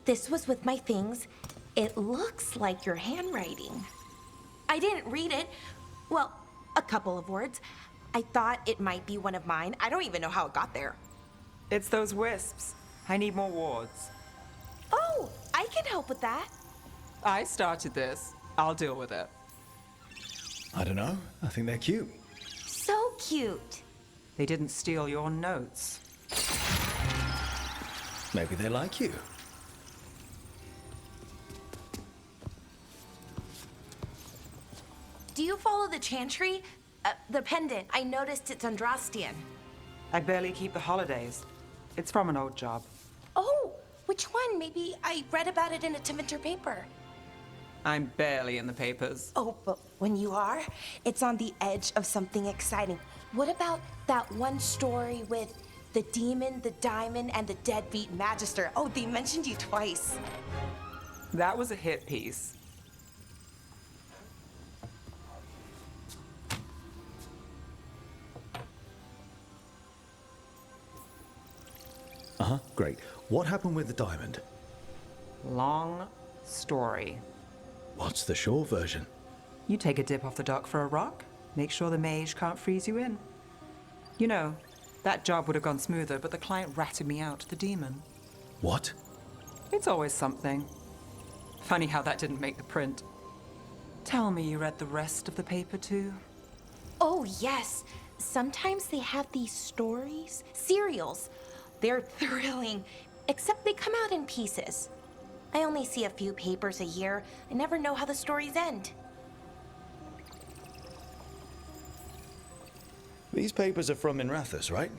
This was with my things. It looks like your handwriting. I didn't read it. Well, a couple of words. I thought it might be one of mine. I don't even know how it got there. It's those wisps. I need more wards. Oh, I can help with that. I started this. I'll deal with it. I don't know. I think they're cute. So cute. They didn't steal your notes. Maybe they like you. Do you follow the chantry? The pendant. I noticed it's Andrastian. I barely keep the holidays. It's from an old job. Oh, which one? Maybe I read about it in a Tevinter paper. I'm barely in the papers. Oh, but when you are, it's on the edge of something exciting. What about that one story with the demon, the diamond, and the deadbeat magister? Oh, they mentioned you twice. That was a hit piece. Uh-huh, great. What happened with the diamond? Long story. What's the short version? You take a dip off the dock for a rock, make sure the mage can't freeze you in. You know, that job would have gone smoother, but the client ratted me out to the demon. What? It's always something. Funny how that didn't make the print. Tell me you read the rest of the paper too? Oh, yes. Sometimes they have these stories, serials. They're thrilling, except they come out in pieces. I only see a few papers a year. I never know how the stories end. These papers are from Minrathous, right?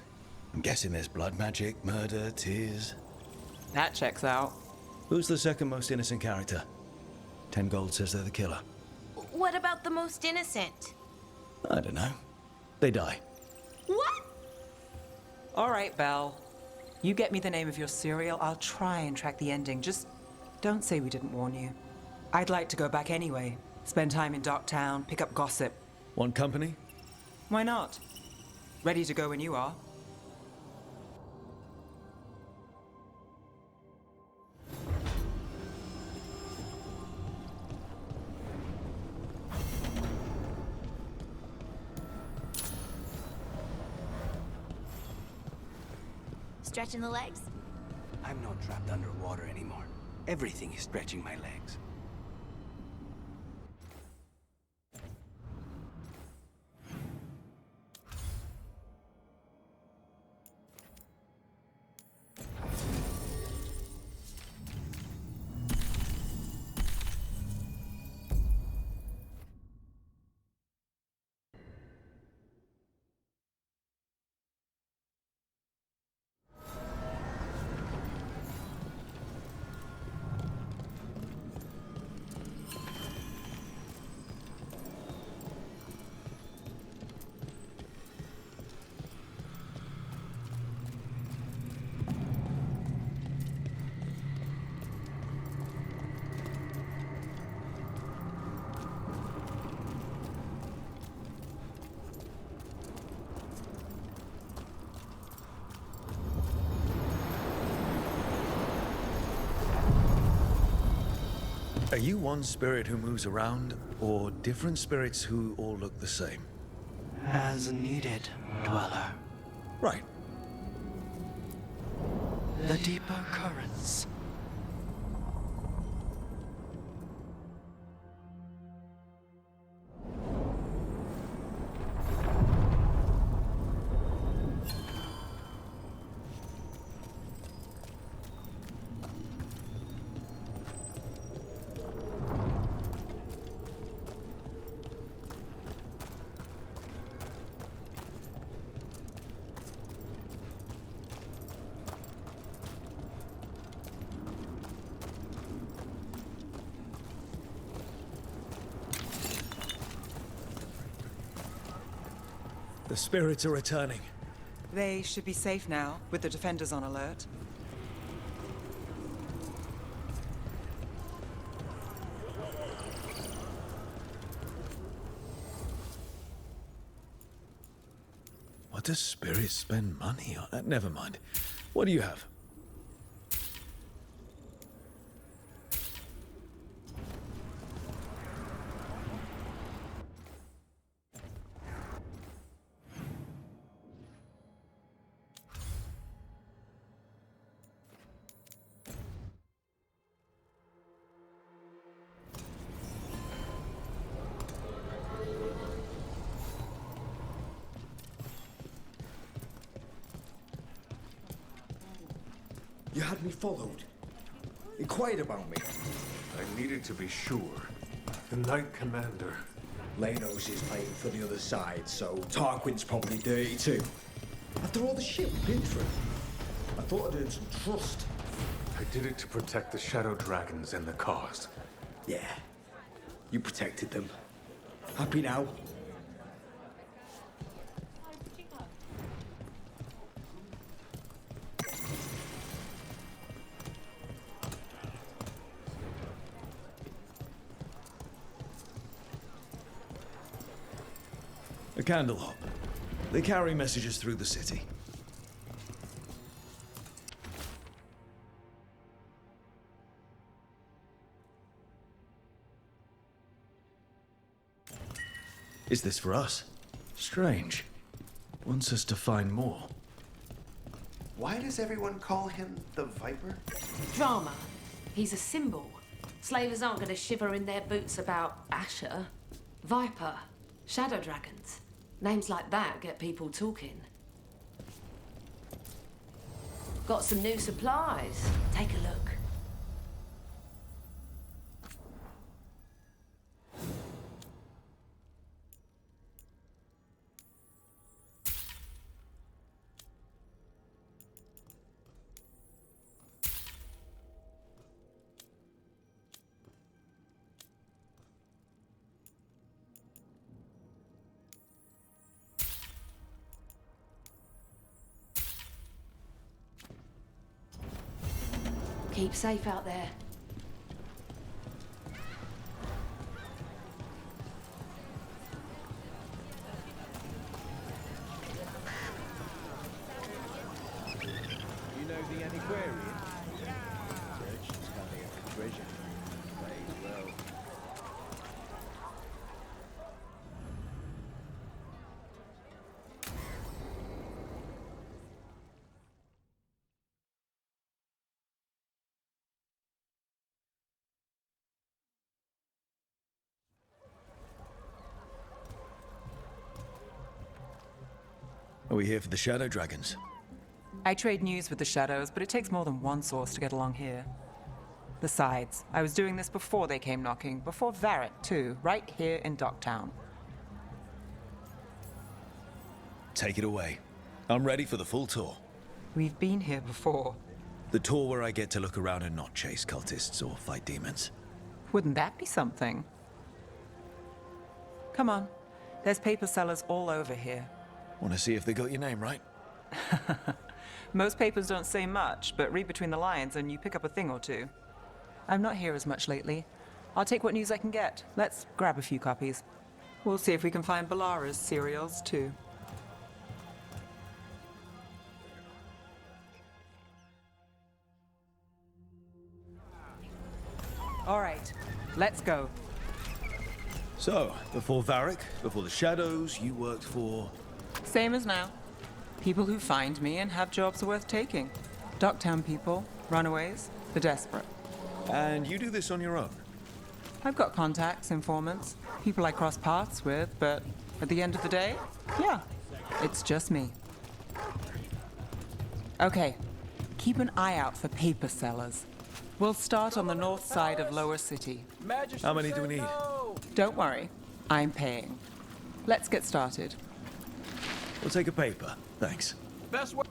I'm guessing there's blood magic, murder, tears. That checks out. Who's the second most innocent character? 10 gold says they're the killer. What about the most innocent? I don't know. They die. What? All right, Belle. You get me the name of your serial, I'll try and track the ending. Just don't say we didn't warn you. I'd like to go back anyway. Spend time in Docktown, pick up gossip. Want company? Why not? Ready to go when you are. Stretching the legs? I'm not trapped underwater anymore. Everything is stretching my legs. Are you one spirit who moves around, or different spirits who all look the same? As needed, Dweller. Right. The deeper currents. The spirits are returning. They should be safe now, with the defenders on alert. What does spirits spend money on? Never mind. What do you have? You had me followed. Inquired about me. I needed to be sure. The Knight Commander. Lanos is playing for the other side, so Tarquin's probably dirty too. After all the shit we've been through, I thought I'd earned some trust. I did it to protect the Shadow Dragons and the cause. Yeah, you protected them. Happy now? A candle hop. They carry messages through the city. Is this for us? Strange. Wants us to find more. Why does everyone call him the Viper? Drama. He's a symbol. Slavers aren't going to shiver in their boots about Asher. Viper. Shadow dragons. Names like that get people talking. Got some new supplies. Take a look. Keep safe out there. You know the antiquarian? Merchants coming up treasure. Pays well. Are we here for the Shadow Dragons? I trade news with the Shadows, but it takes more than one source to get along here. Besides, I was doing this before they came knocking, before Varret, too, right here in Docktown. Take it away. I'm ready for the full tour. We've been here before. The tour where I get to look around and not chase cultists or fight demons. Wouldn't that be something? Come on. There's paper sellers all over here. Want to see if they got your name right? Most papers don't say much, but read between the lines and you pick up a thing or two. I'm not here as much lately. I'll take what news I can get. Let's grab a few copies. We'll see if we can find Balara's cereals, too. All right, let's go. So, before Varric, before the Shadows, you worked for... Same as now. People who find me and have jobs worth taking. Docktown people, runaways, the desperate. And you do this on your own? I've got contacts, informants, people I cross paths with, but at the end of the day, yeah, it's just me. Okay, keep an eye out for paper sellers. We'll start on the north side of Lower City. How many do we need? Don't worry, I'm paying. Let's get started. We'll take a paper, thanks. Best way.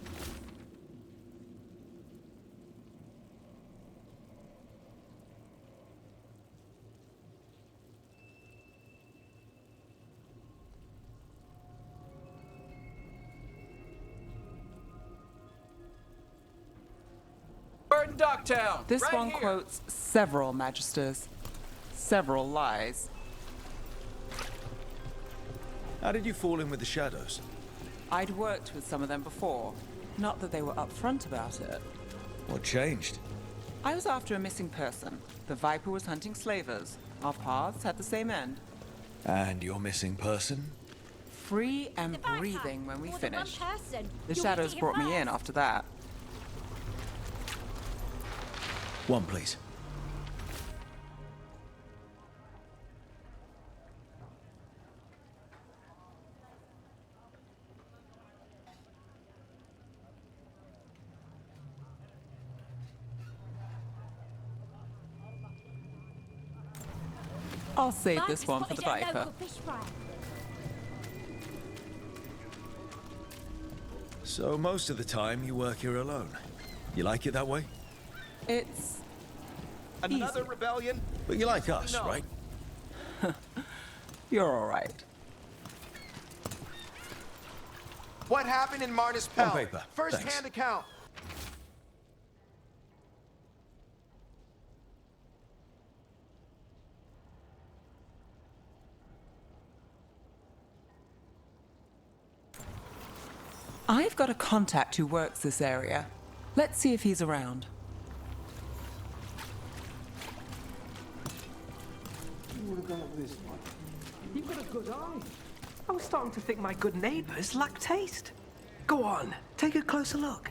Burton Docktown. This right one here. quotes several magisters, several lies. How did you fall in with the Shadows? I'd worked with some of them before. Not that they were upfront about it. What changed? I was after a missing person. The Viper was hunting slavers. Our paths had the same end. And your missing person? Free and breathing when we More than one finished. person. The You'll Shadows get it brought me in first. after that. One, please. I'll save this one for the Viper. So most of the time you work here alone. You like it that way? It's Another easy. rebellion? But you like us, No. right? You're all right. What happened in Martis On Pell? paper. First-hand Thanks. account. I've got a contact who works this area. Let's see if he's around. You've got a good eye. I was starting to think my good neighbours lack taste. Go on, take a closer look.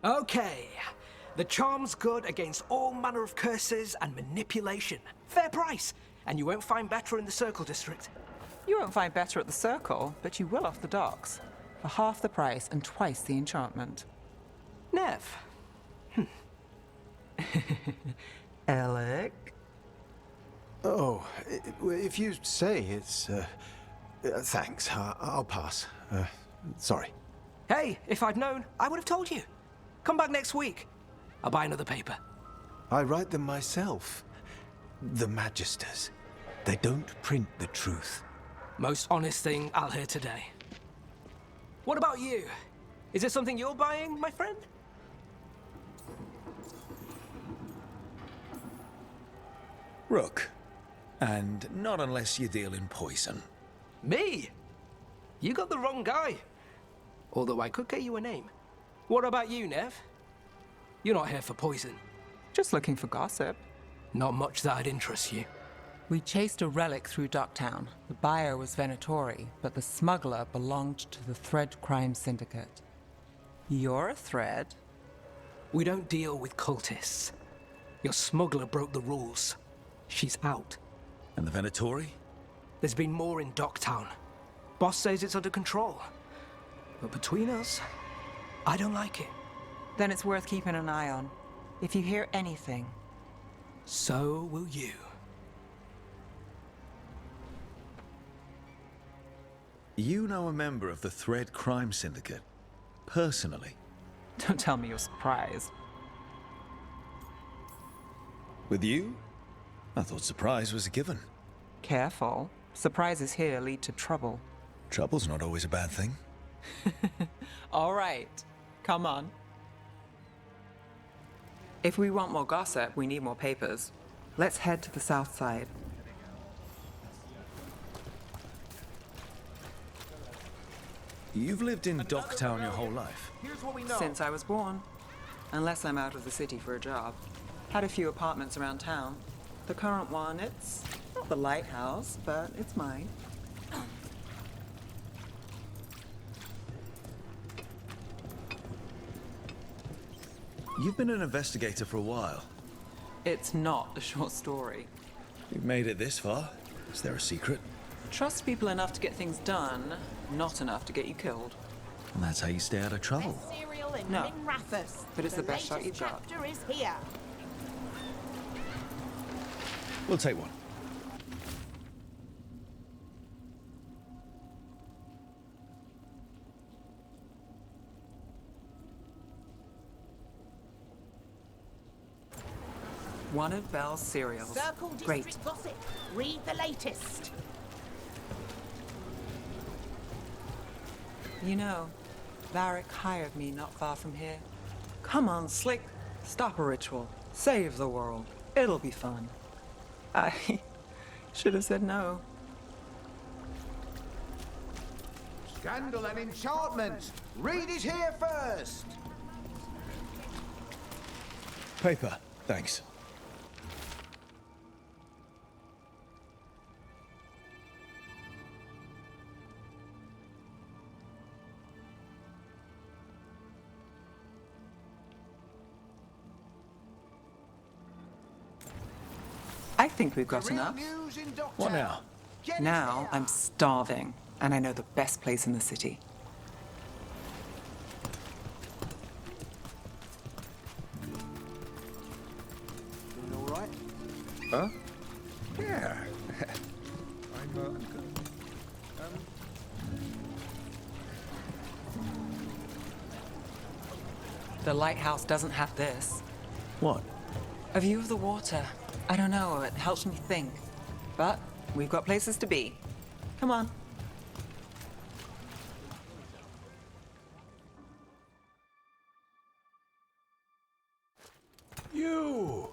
Okay. The charm's good against all manner of curses and manipulation. Fair price. And you won't find better in the Circle District. You won't find better at the Circle, but you will off the docks. For half the price and twice the enchantment. Nev. Alec? Oh, if you say it's... thanks. I'll pass. Sorry. Hey, if I'd known, I would have told you. Come back next week. I'll buy another paper. I write them myself. The Magisters. They don't print the truth. Most honest thing I'll hear today. What about you? Is there something you're buying, my friend? Rook. And not unless you deal in poison. Me? You got the wrong guy. Although I could get you a name. What about you, Nev? You're not here for poison. Just looking for gossip. Not much that'd interest you. We chased a relic through Docktown. The buyer was Venatori, but the smuggler belonged to the Thread Crime Syndicate. You're a Thread? We don't deal with cultists. Your smuggler broke the rules. She's out. And the Venatori? There's been more in Docktown. Boss says it's under control. But between us, I don't like it. Then it's worth keeping an eye on. If you hear anything. So will you. You know a member of the Thread Crime Syndicate? Personally? Don't tell me you're surprised. With you? I thought surprise was a given. Careful. Surprises here lead to trouble. Trouble's not always a bad thing. All right. Come on. If we want more gossip, we need more papers. Let's head to the south side. You've lived in Docktown your whole life. Here's what we know. Since I was born. Unless I'm out of the city for a job. Had a few apartments around town. The current one, it's not the lighthouse, but it's mine. You've been an investigator for a while. It's not a short story. You've made it this far. Is there a secret? Trust people enough to get things done, not enough to get you killed. And that's how you stay out of trouble. Cereal in No, Rathus. but it's the best shot you've got. Chapter is here. We'll take one. One of Belle's cereals. Circle Great. District Gossip. Read the latest. You know, Varric hired me not far from here. Come on, Slick. Stop a ritual. Save the world. It'll be fun. I should have said no. Scandal and enchantment. Read it here first. Paper. Thanks. I think we've got Real enough. news in Docktown. What now? Get it Now here. I'm starving, and I know the best place in the city. Huh? Yeah. I'm good. The lighthouse doesn't have this. What? A view of the water. I don't know, it helps me think. But we've got places to be. Come on. You!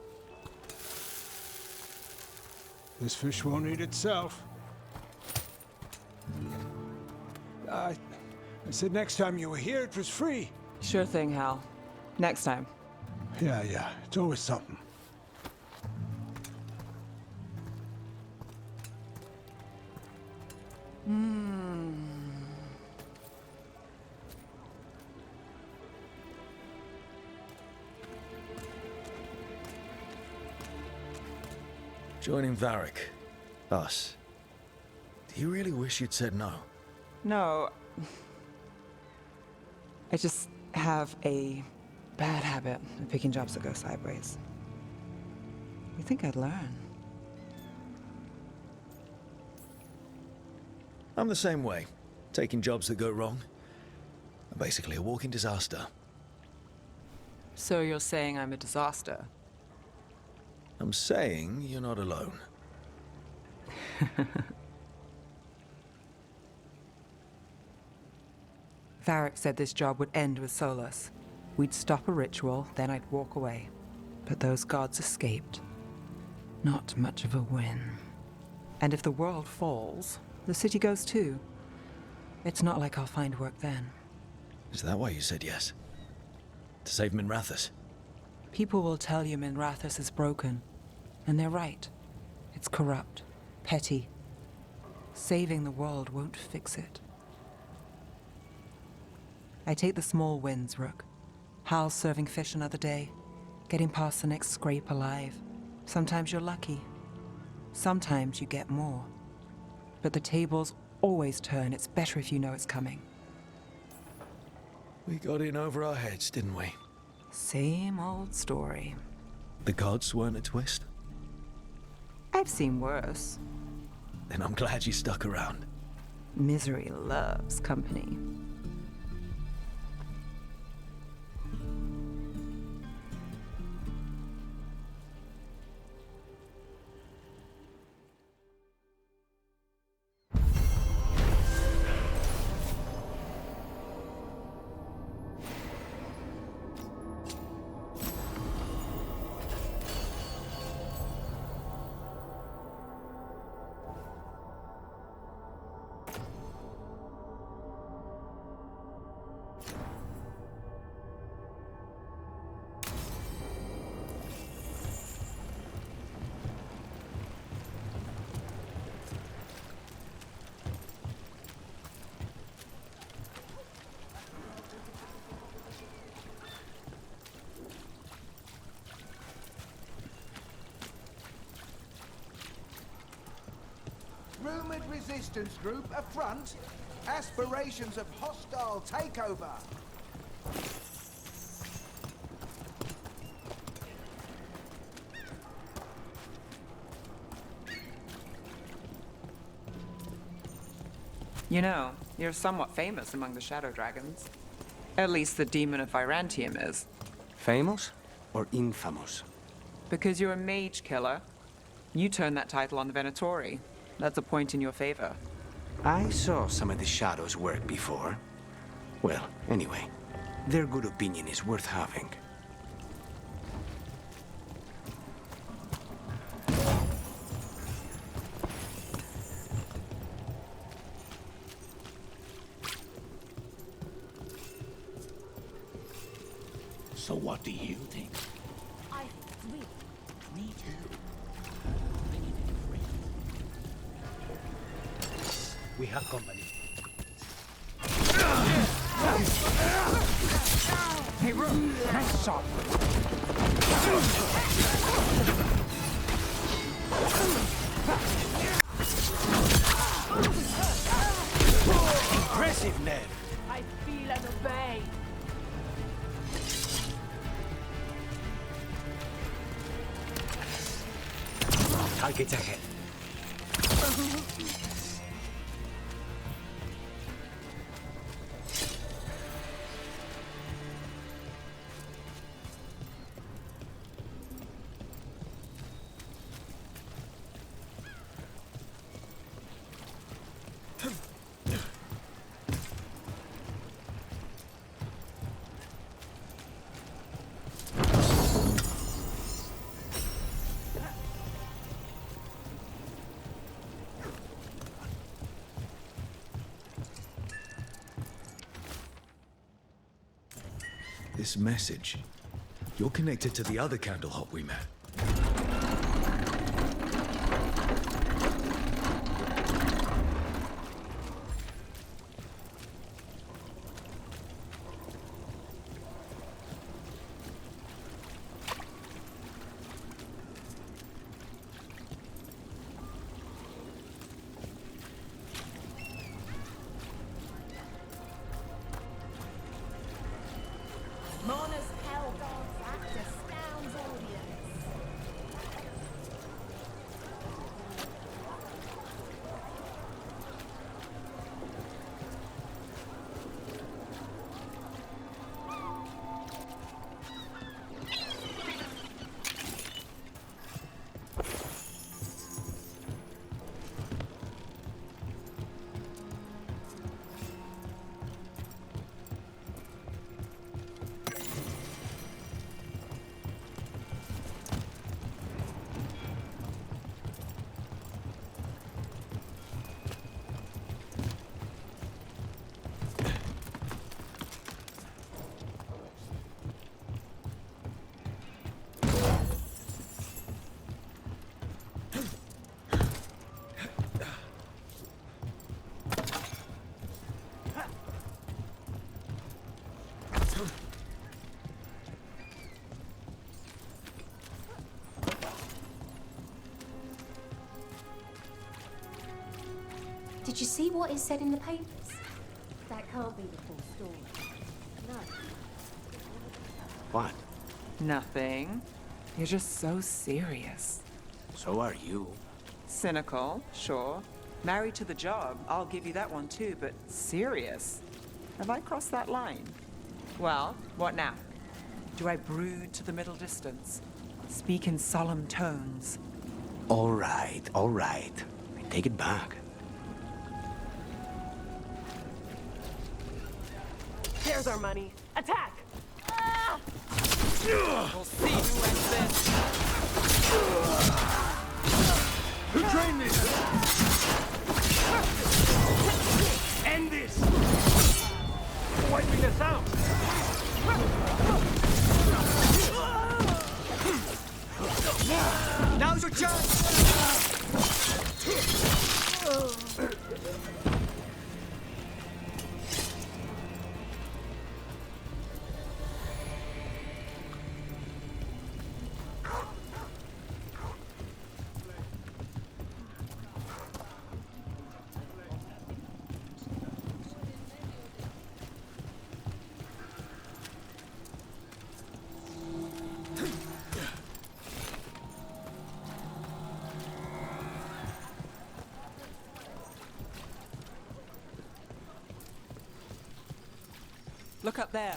This fish won't eat itself. I said next time you were here, it was free. Sure thing, Hal. Next time. Yeah, it's always something. Joining Varric. Us. Do you really wish you'd said no? No. I just have a bad habit of picking jobs that go sideways. You think I'd learn? I'm the same way. Taking jobs that go wrong. I'm basically a walking disaster. So you're saying I'm a disaster? I'm saying you're not alone. Varric said this job would end with Solus. We'd stop a ritual, then I'd walk away. But those gods escaped. Not much of a win. And if the world falls, the city goes too. It's not like I'll find work then. Is that why you said yes? To save Minrathous? People will tell you Minrathous is broken. And they're right. It's corrupt, petty. Saving the world won't fix it. I take the small wins, Rook. Hal's serving fish another day, getting past the next scrape alive. Sometimes you're lucky. Sometimes you get more. But the tables always turn. It's better if you know it's coming. We got in over our heads, didn't we? Same old story. The gods weren't a twist? I've seen worse. Then I'm glad you stuck around. Misery loves company. Rumored resistance group affront. Aspirations of hostile takeover. You know, you're somewhat famous among the Shadow Dragons. At least the Demon of Virantium is. Famous or infamous? Because you're a mage killer. You turned that title on the Venatori. That's a point in your favor. I saw some of the Shadows work before. Well, anyway, their good opinion is worth having. So what do you think? I agree. Me too. We have company. Hey, Rook, nice shot. Impressive, Ned. I feel and obey. Take it ahead. This message. You're connected to the other Candlehop we met. Mona's Helldogs act astounds audience. Did you see what is said in the papers? That can't be the full story. No. What? Nothing. You're just so serious. So are you. Cynical, sure. Married to the job, I'll give you that one too, but serious? Have I crossed that line? Well, what now? Do I brood to the middle distance? Speak in solemn tones? All right, all right. I take it back. There's our money. Attack! We'll see who ends this. Who trained this? End this! Wiping us out! Now's your chance! Look up there.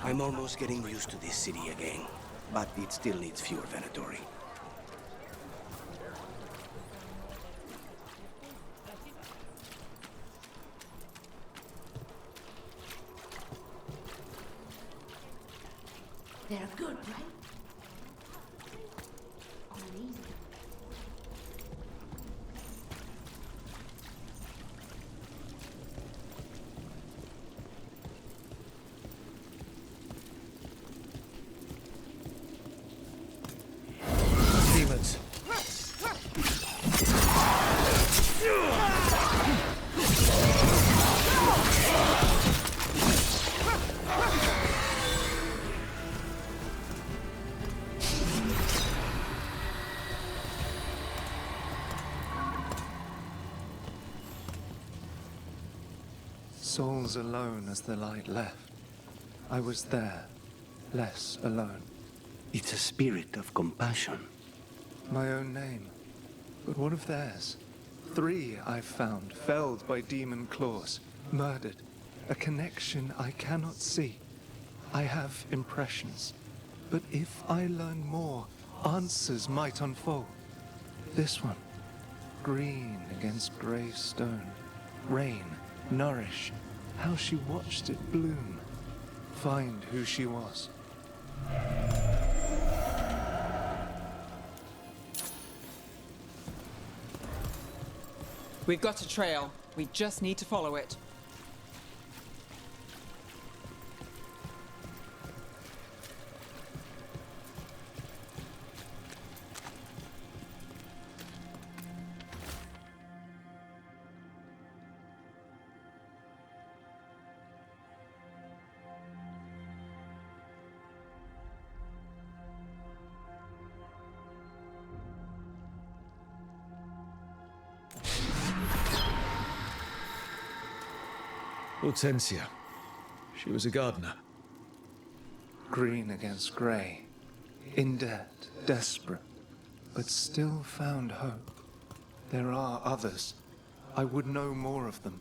I'm almost getting used to this city again, but it still needs fewer Venatori. They're good, right? On an easy. souls alone as the light left. I was there, less alone. It's a spirit of compassion. My own name, but one of theirs. 3 I've found, felled by demon claws, murdered. A connection I cannot see. I have impressions, but if I learn more, answers might unfold. This one, green against grey stone. Rain, nourish, how she watched it bloom. Find who she was. We've got a trail. We just need to follow it. Hortensia. She was a gardener. Green against grey. In debt, desperate, but still found hope. There are others. I would know more of them.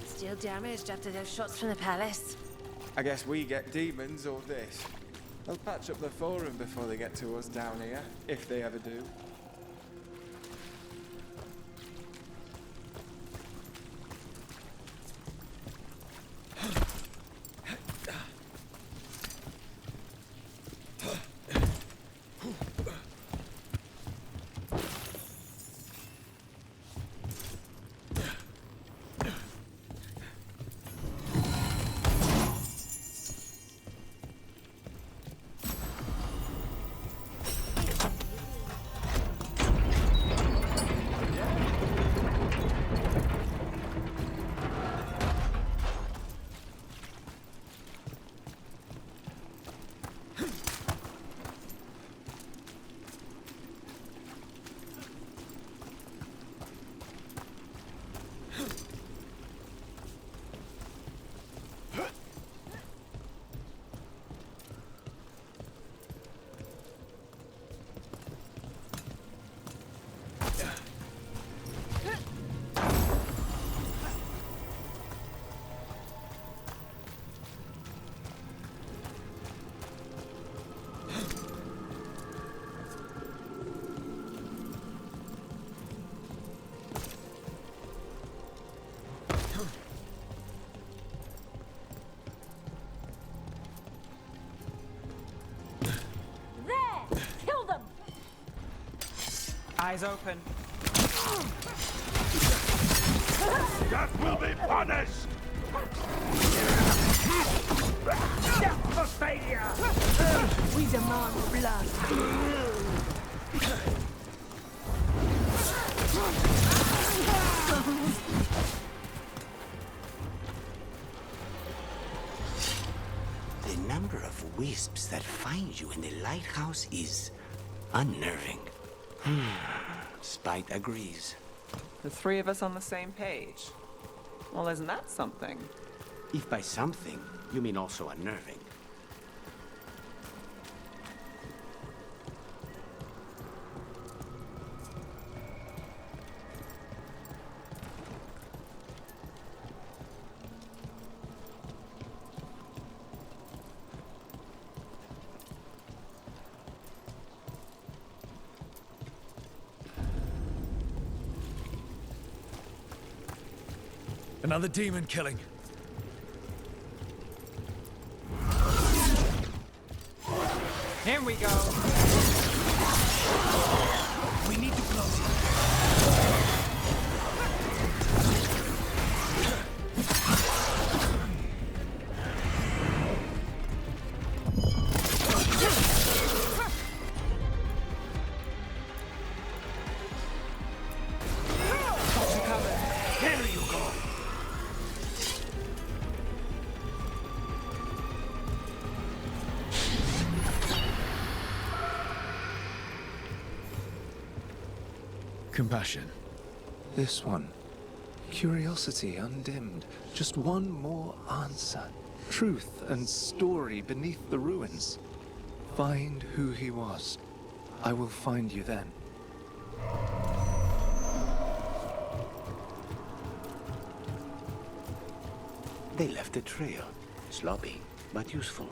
Still damaged after those shots from the palace. I guess we get demons or this. They'll patch up the forum before they get to us down here, if they ever do. Eyes open. Death will be punished! Death for failure! We demand blood. The number of wisps that find you in the lighthouse is unnerving. Spite agrees. The 3 of us on the same page. Well, isn't that something? If by something, you mean also unnerving. Another demon killing. Here we go. We need to close it. compassion. This one. Curiosity undimmed. Just one more answer. Truth and story beneath the ruins. Find who he was. I will find you then. They left a trail. Sloppy, but useful.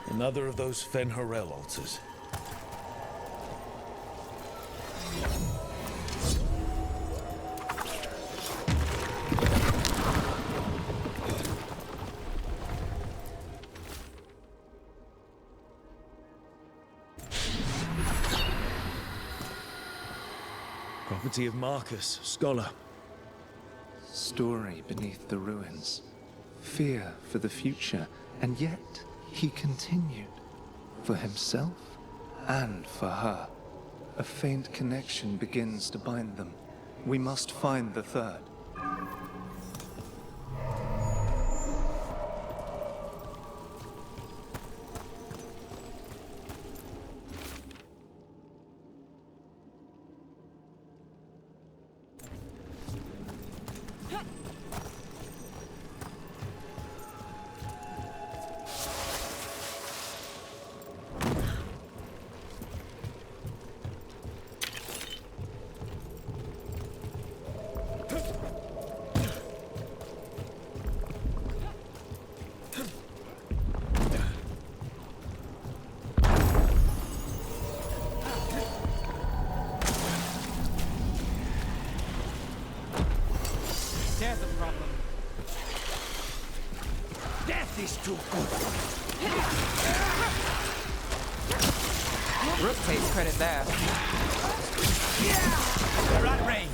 Another of those Fen'Harel altars. Property of Marcus, scholar. Story beneath the ruins. Fear for the future, and yet he continued. For himself and for her. A faint connection begins to bind them. We must find the third. There's a problem. Death is too good. Rook takes credit there. They're at range.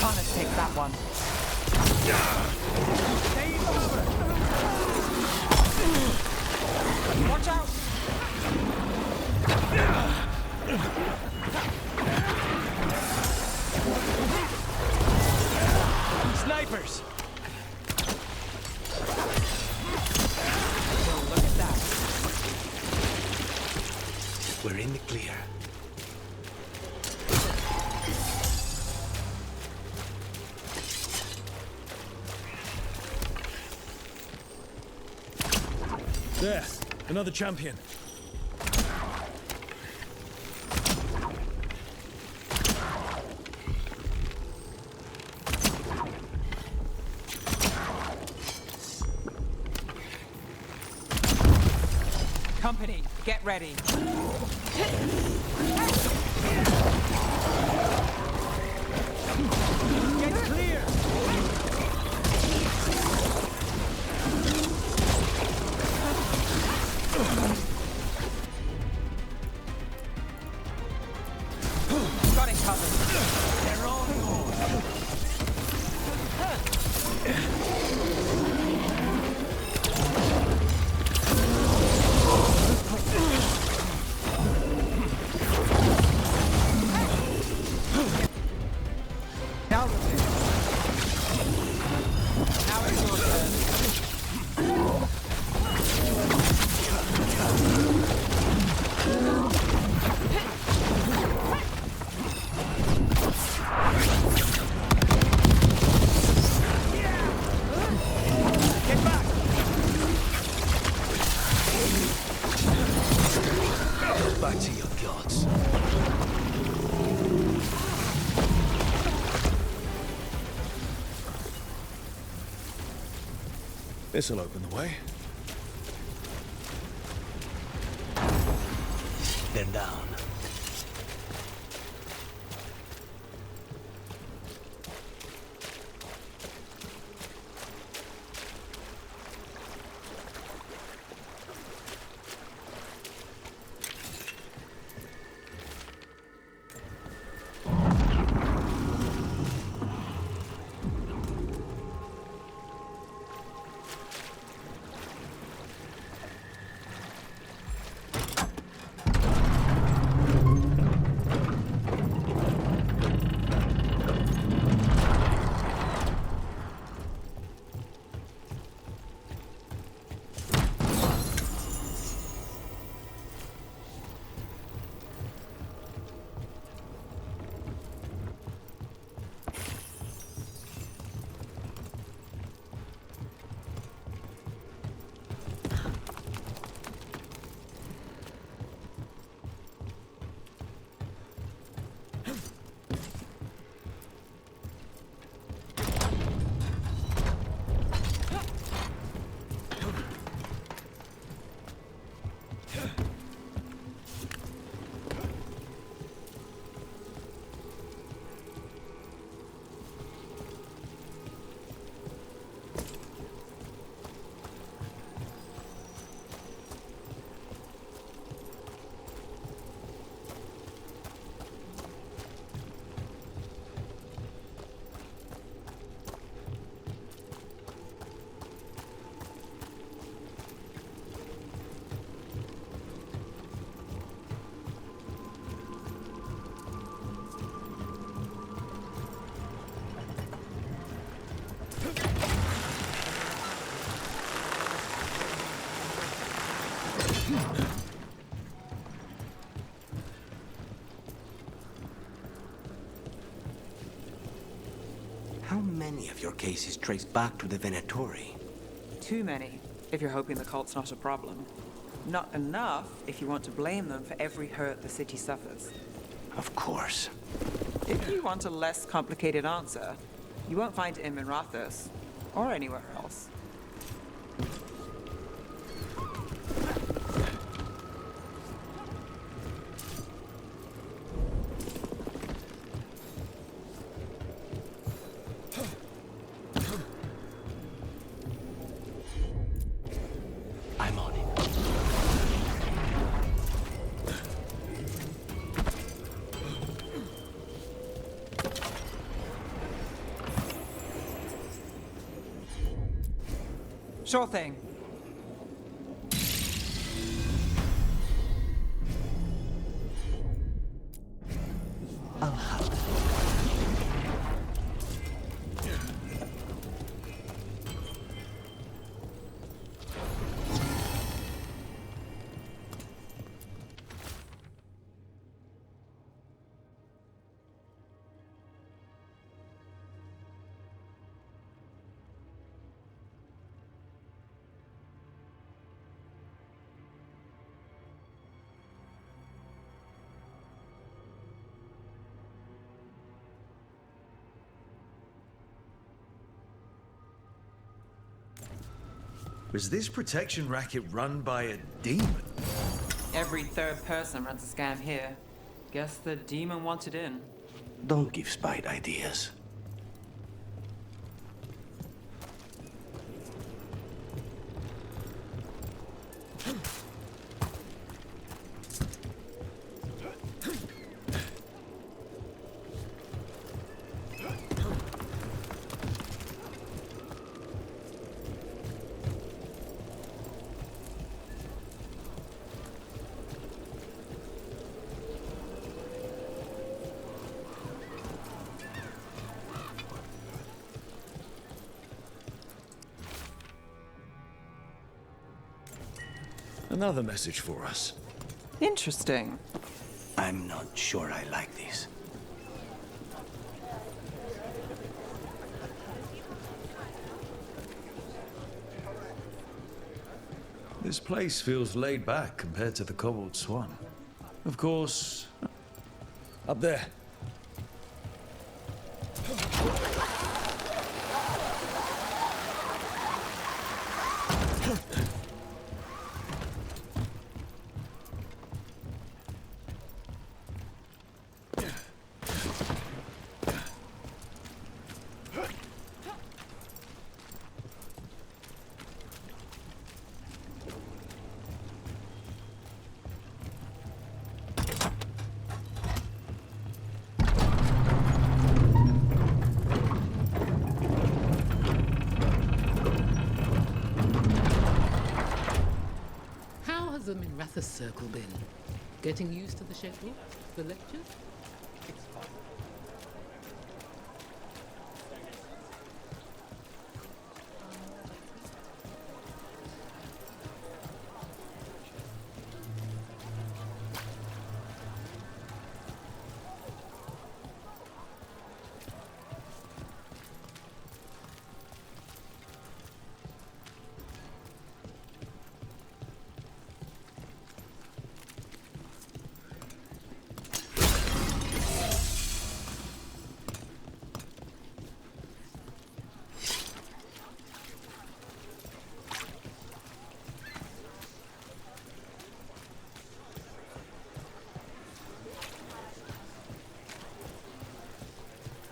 Connor takes that one. Watch out! Snipers! Oh, look at that. We're in the clear. There, another champion. Company, get ready. Get clear! Got it covered. They're all yours. Now it's your turn. Get back! Go back to your gods. This'll open the way. Then down. many of your cases trace back to the Venatori? Too many, if you're hoping the cult's not a problem. Not enough if you want to blame them for every hurt the city suffers. Of course. If you want a less complicated answer, you won't find it in Minrathous, or anywhere else. I'm on it. Sure thing. I'll have it. Was this protection racket run by a demon? Every third person runs a scam here. Guess the demon wanted in. Don't give Spite ideas. Another message for us. Interesting. I'm not sure I like this. This place feels laid back compared to the Cobalt Swan. Of course... Up there. The Minrathous circle been? Getting used to the schedule? The lectures? It's fine.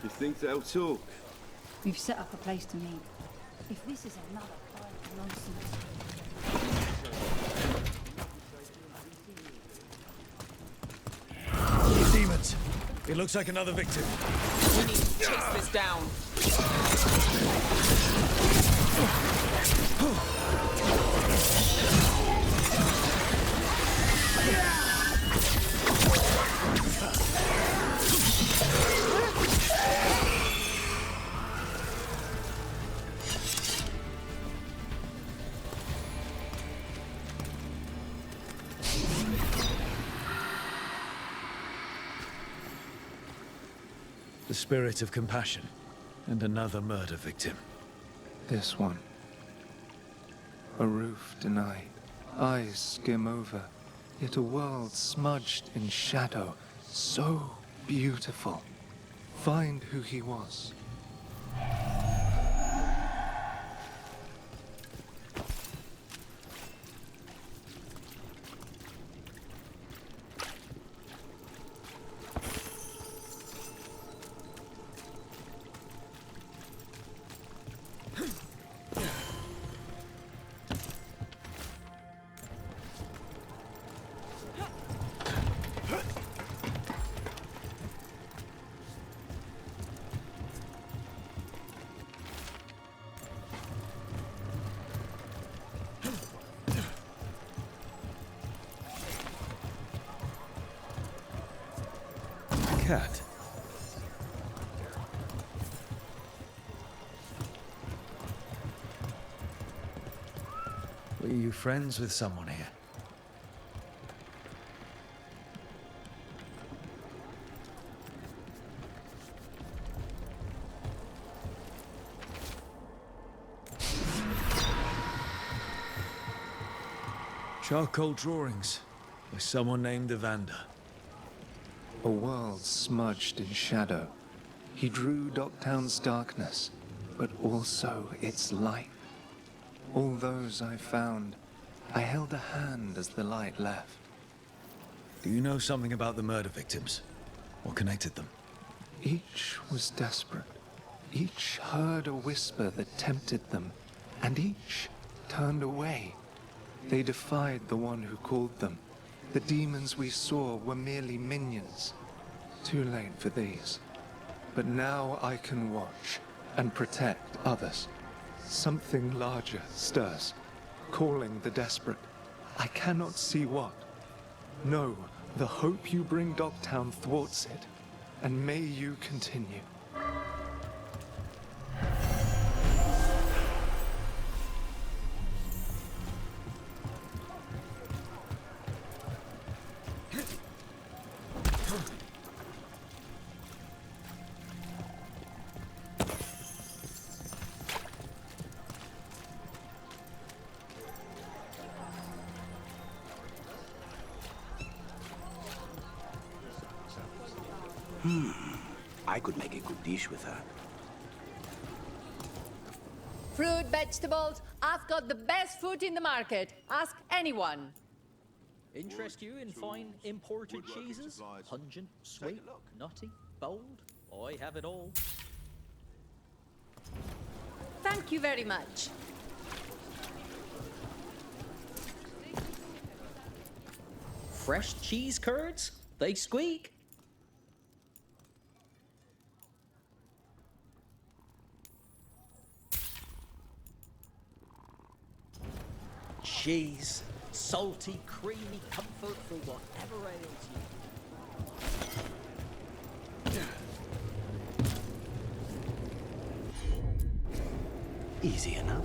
You think they'll talk? We've set up a place to meet. If this is another pile of nonsense. Demons! It looks like another victim. We need to chase this down. The spirit of compassion. And another murder victim. This one. A roof denied, eyes skim over, yet a world smudged in shadow, so beautiful. Find who he was. Cat. Were you friends with someone here? Charcoal drawings by someone named Evander. A world smudged in shadow. He drew Docktown's darkness, but also its light. All those I found, I held a hand as the light left. Do you know something about the murder victims? What connected them? Each was desperate. Each heard a whisper that tempted them, and each turned away. They defied the one who called them. The demons we saw were merely minions. Too late for these. But now I can watch and protect others. Something larger stirs, calling the desperate. I cannot see what. No, the hope you bring Docktown thwarts it, and may you continue. I could make a good dish with her. Fruit, vegetables, I've got the best fruit in the market. Ask anyone. Interest you in fine imported cheeses? Pungent, sweet, nutty, bold? I have it all. Thank you very much. Fresh cheese curds? They squeak. Cheese. Salty, creamy comfort for whatever ails you. Easy enough.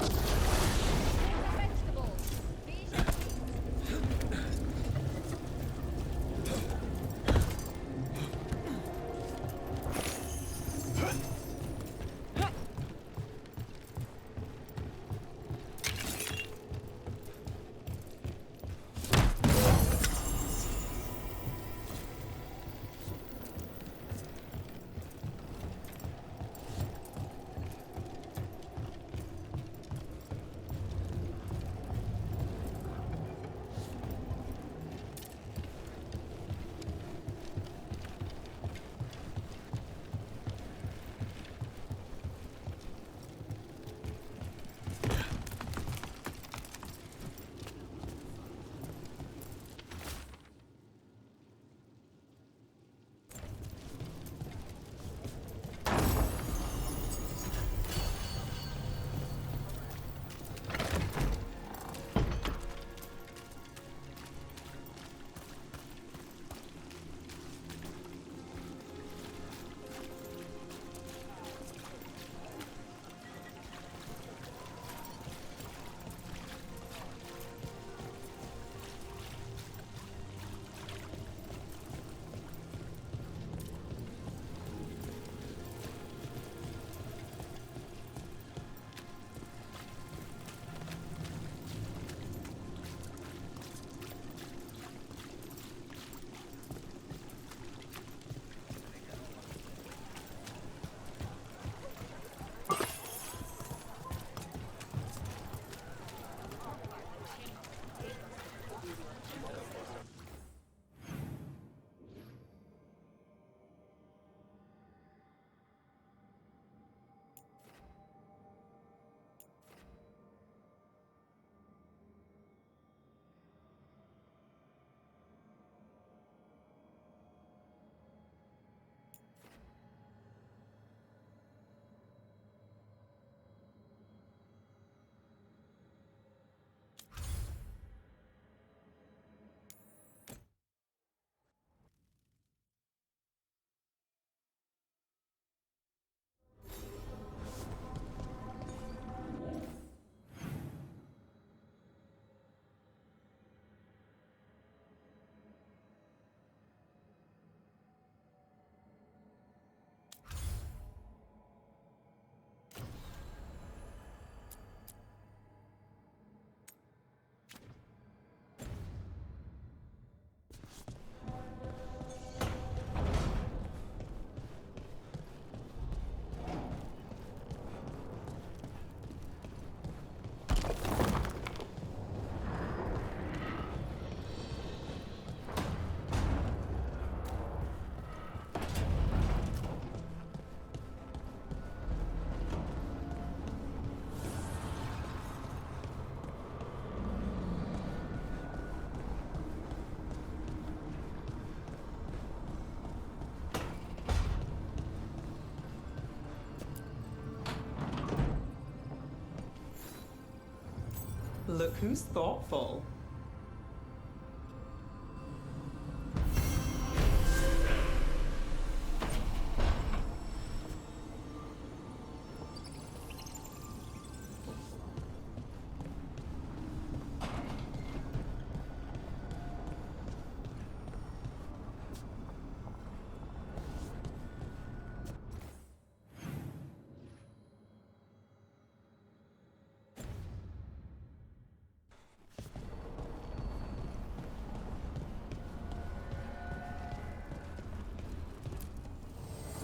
Look who's thoughtful.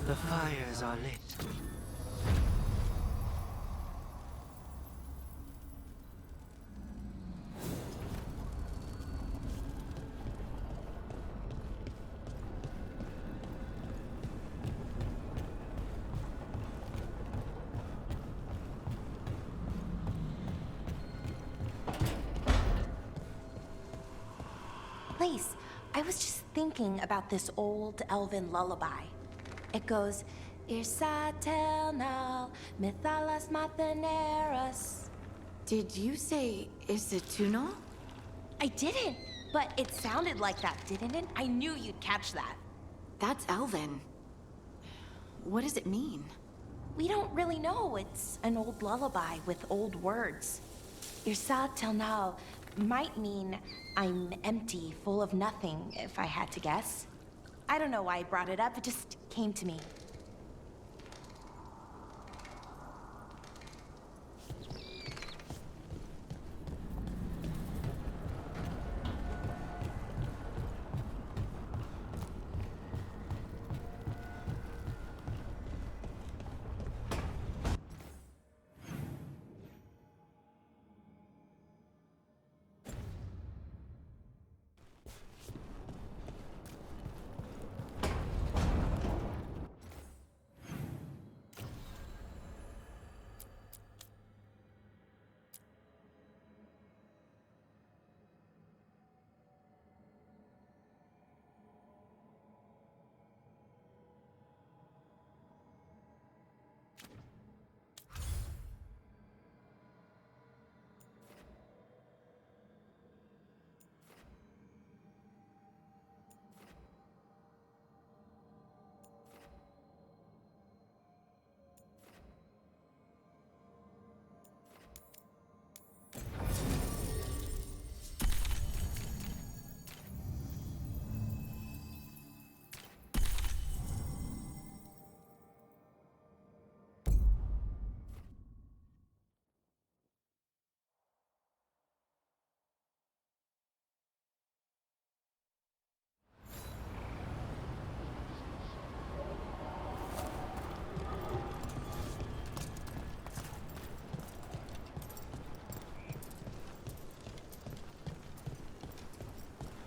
The fires are lit. Lace, I was just thinking about this old elven lullaby. It goes, Irsatel Mithalas Matheneras. Did you say Isatunal? I didn't, but it sounded like that, didn't it? I knew you'd catch that. That's Elven. What does it mean? We don't really know. It's an old lullaby with old words. Irsatel might mean I'm empty, full of nothing, if I had to guess. I don't know why I brought it up, it just came to me.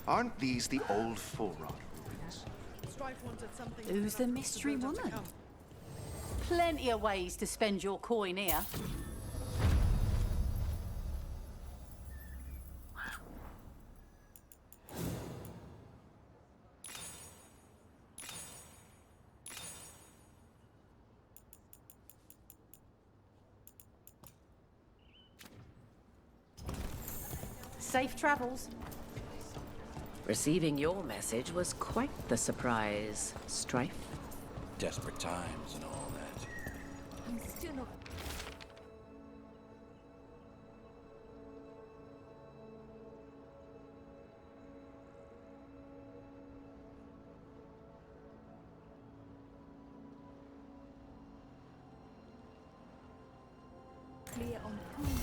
Aren't these the old Forerod ruins? Who's the mystery woman? Plenty of ways to spend your coin here. Safe travels. Receiving your message was quite the surprise, Strife. Desperate times and all that. I'm still not.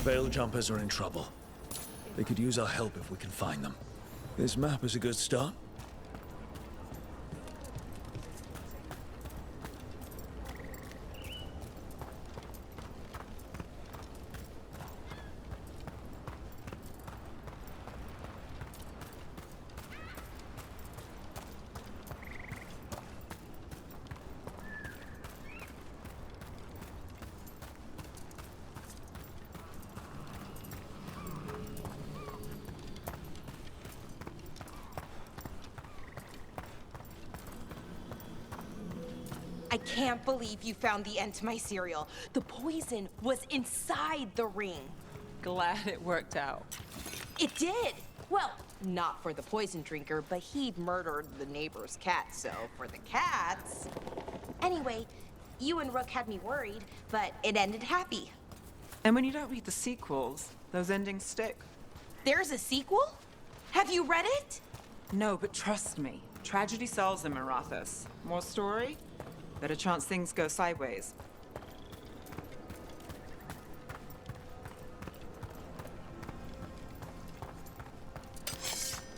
Veil jumpers are in trouble. They could use our help if we can find them. This map is a good start. I can't believe you found the end to my cereal. The poison was inside the ring. glad it worked out. It did! Well, not for the poison drinker, but he murdered the neighbor's cat, so for the cats... Anyway, you and Rook had me worried, but it ended happy. And when you don't read the sequels, those endings stick. There's a sequel? Have you read it? No, but trust me. Tragedy sells in Marathas. More story? Better chance things go sideways.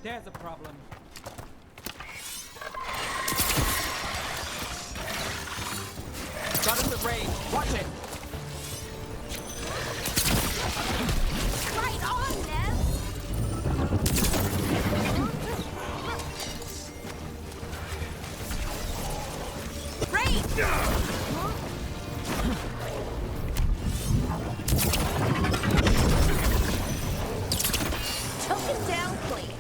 There's a problem. Got us at range. Watch it! Right on, Nev! Took him down clean.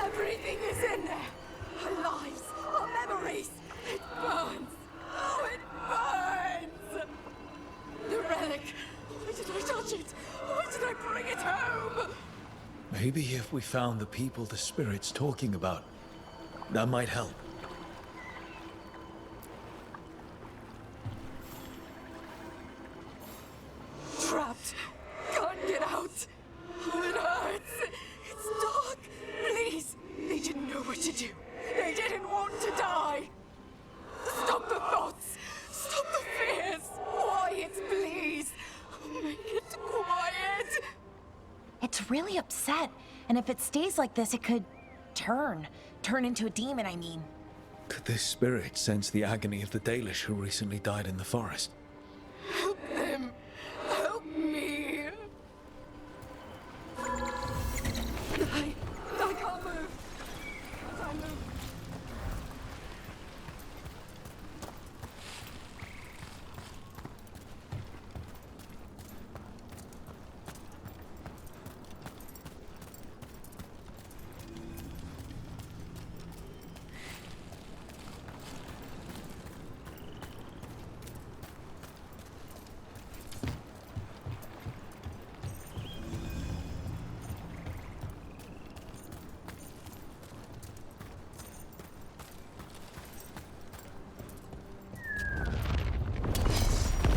Everything is in there. Our lives, our memories. It burns. Oh, it burns. The relic. Why did I touch it? Why did I bring it home? Maybe if we found the people the spirit's talking about, that might help. Trapped. Can't get out. Oh, it hurts. It's dark. Please. They didn't know what to do. They didn't want to die. Stop the thoughts. Stop the fears. Quiet, please. Make it quiet. It's really upset, and if it stays like this, it could turn into a demon, I mean. Could this spirit sense the agony of the Dalish who recently died in the forest? Help them. Help me. I can't move. I can't move.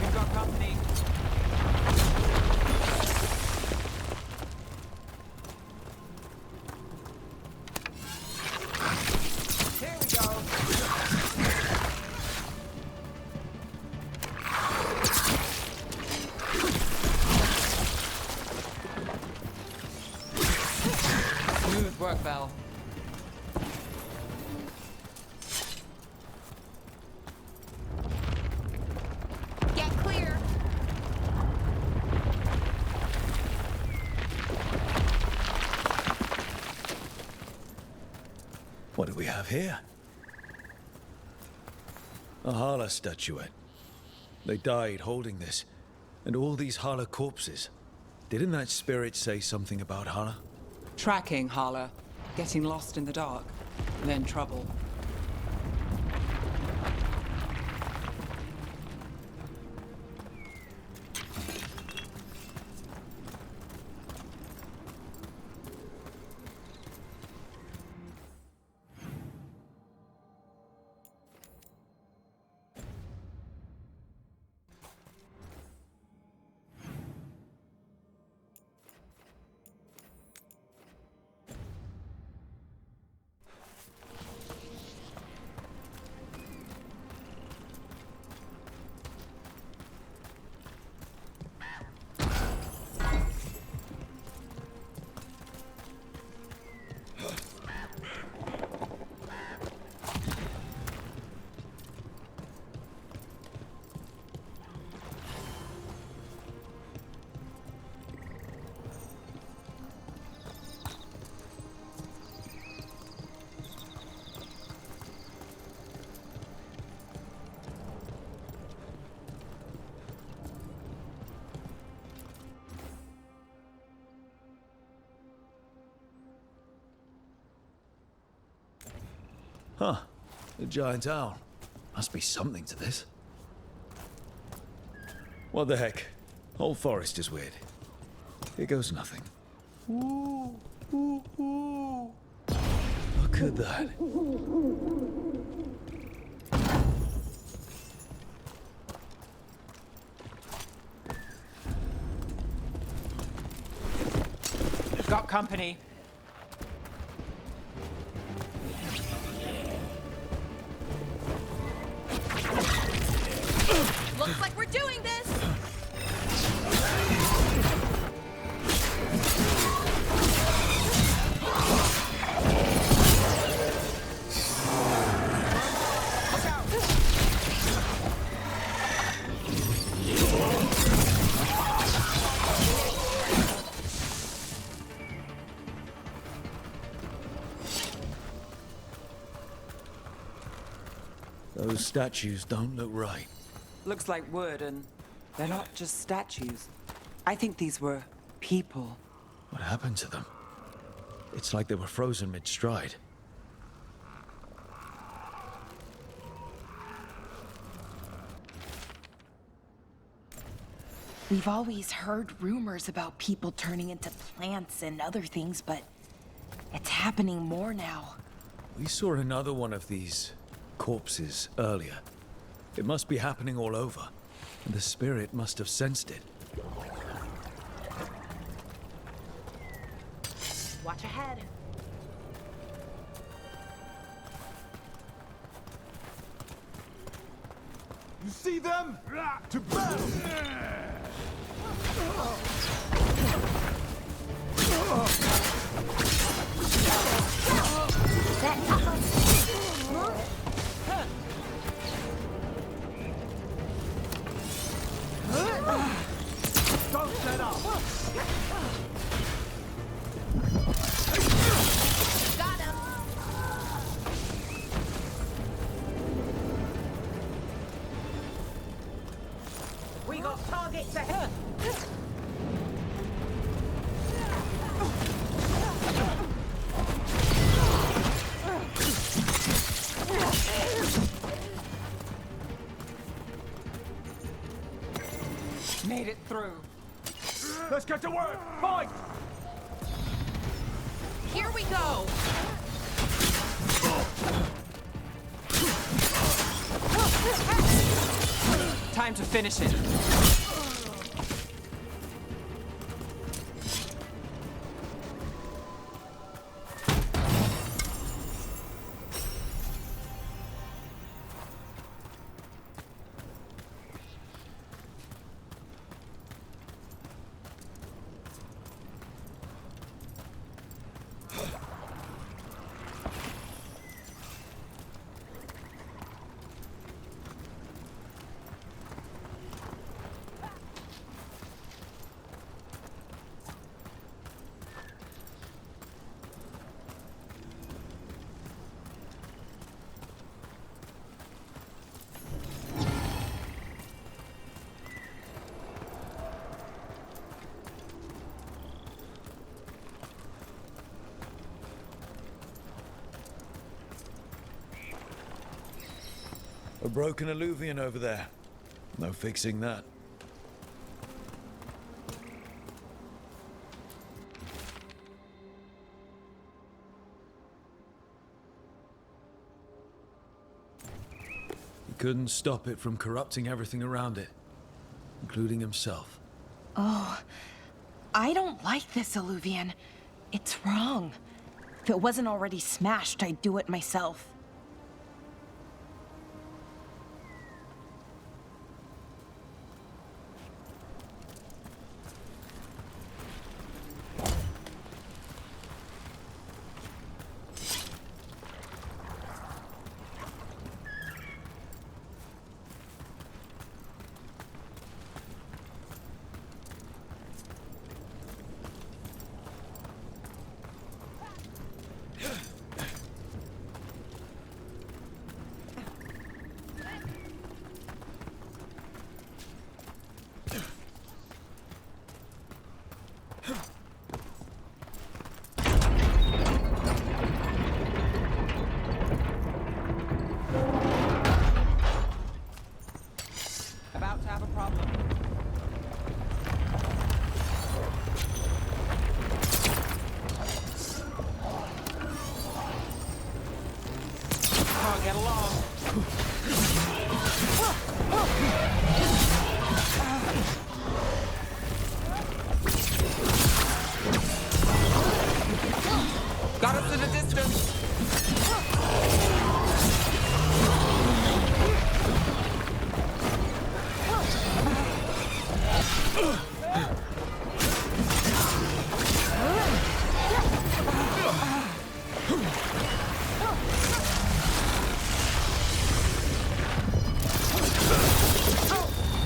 We've got company. Here we go. Smooth work, Val. Get clear. What do we have here? A Hala statuette. They died holding this, and all these Hala corpses. Didn't that spirit say something about Hala? Tracking Hala, getting lost in the dark, then trouble. Huh. A giant owl. Must be something to this. What the heck? Whole forest is weird. Here goes nothing. Ooh, ooh, ooh. Look at that. Got company. Looks like we're doing this! Those statues don't look right. Looks like wood, and they're not just statues. I think these were people. What happened to them? It's like they were frozen mid-stride. We've always heard rumors about people turning into plants and other things, but it's happening more now. We saw another one of these corpses earlier. It must be happening all over, and the spirit must have sensed it. Watch ahead. You see them? To battle! Don't let up! Got him! We got targets ahead! Made it through. Let's get to work! Fight! Here we go! Time to finish it. A broken alluvian over there. No fixing that. He couldn't stop it from corrupting everything around it, including himself. Oh, I don't like this alluvian. It's wrong. If it wasn't already smashed, I'd do it myself.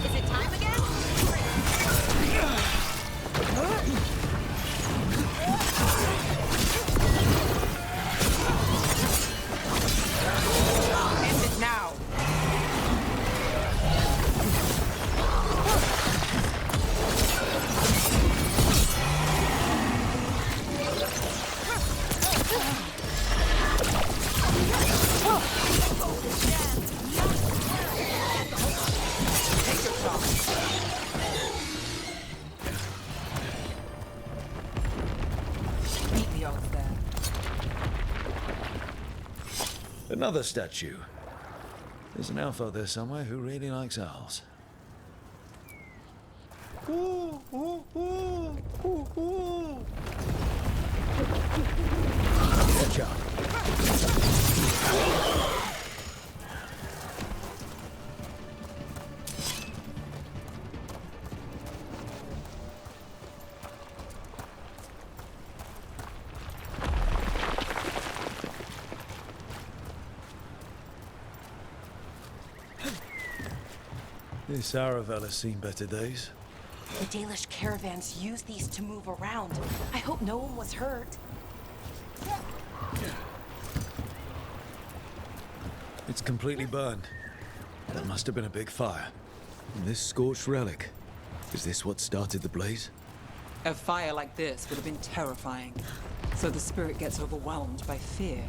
Is it time again? End it now. Take your shot. Beat the odds there. Another statue. There's an elf out there somewhere who really likes owls. Ooh, ooh, ooh, ooh, ooh. Watch out. This Aravel has seen better days. The Dalish caravans use these to move around. I hope no one was hurt. It's completely burned. That must have been a big fire. And this scorched relic, is this what started the blaze? A fire like this would have been terrifying. So the spirit gets overwhelmed by fear.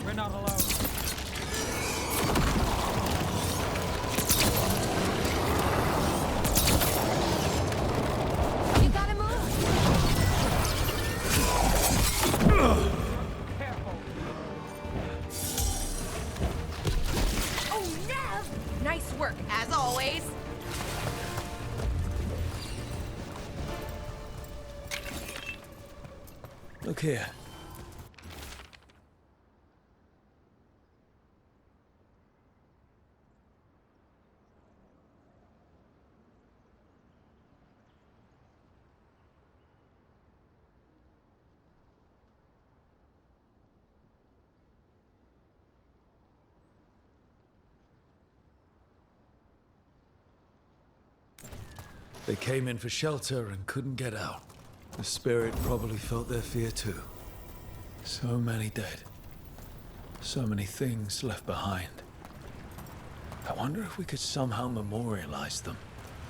We're not alone. You gotta move! Oh, Nev! Nice work, as always. Look here. They came in for shelter and couldn't get out. The spirit probably felt their fear too. So many dead. So many things left behind. I wonder if we could somehow memorialize them.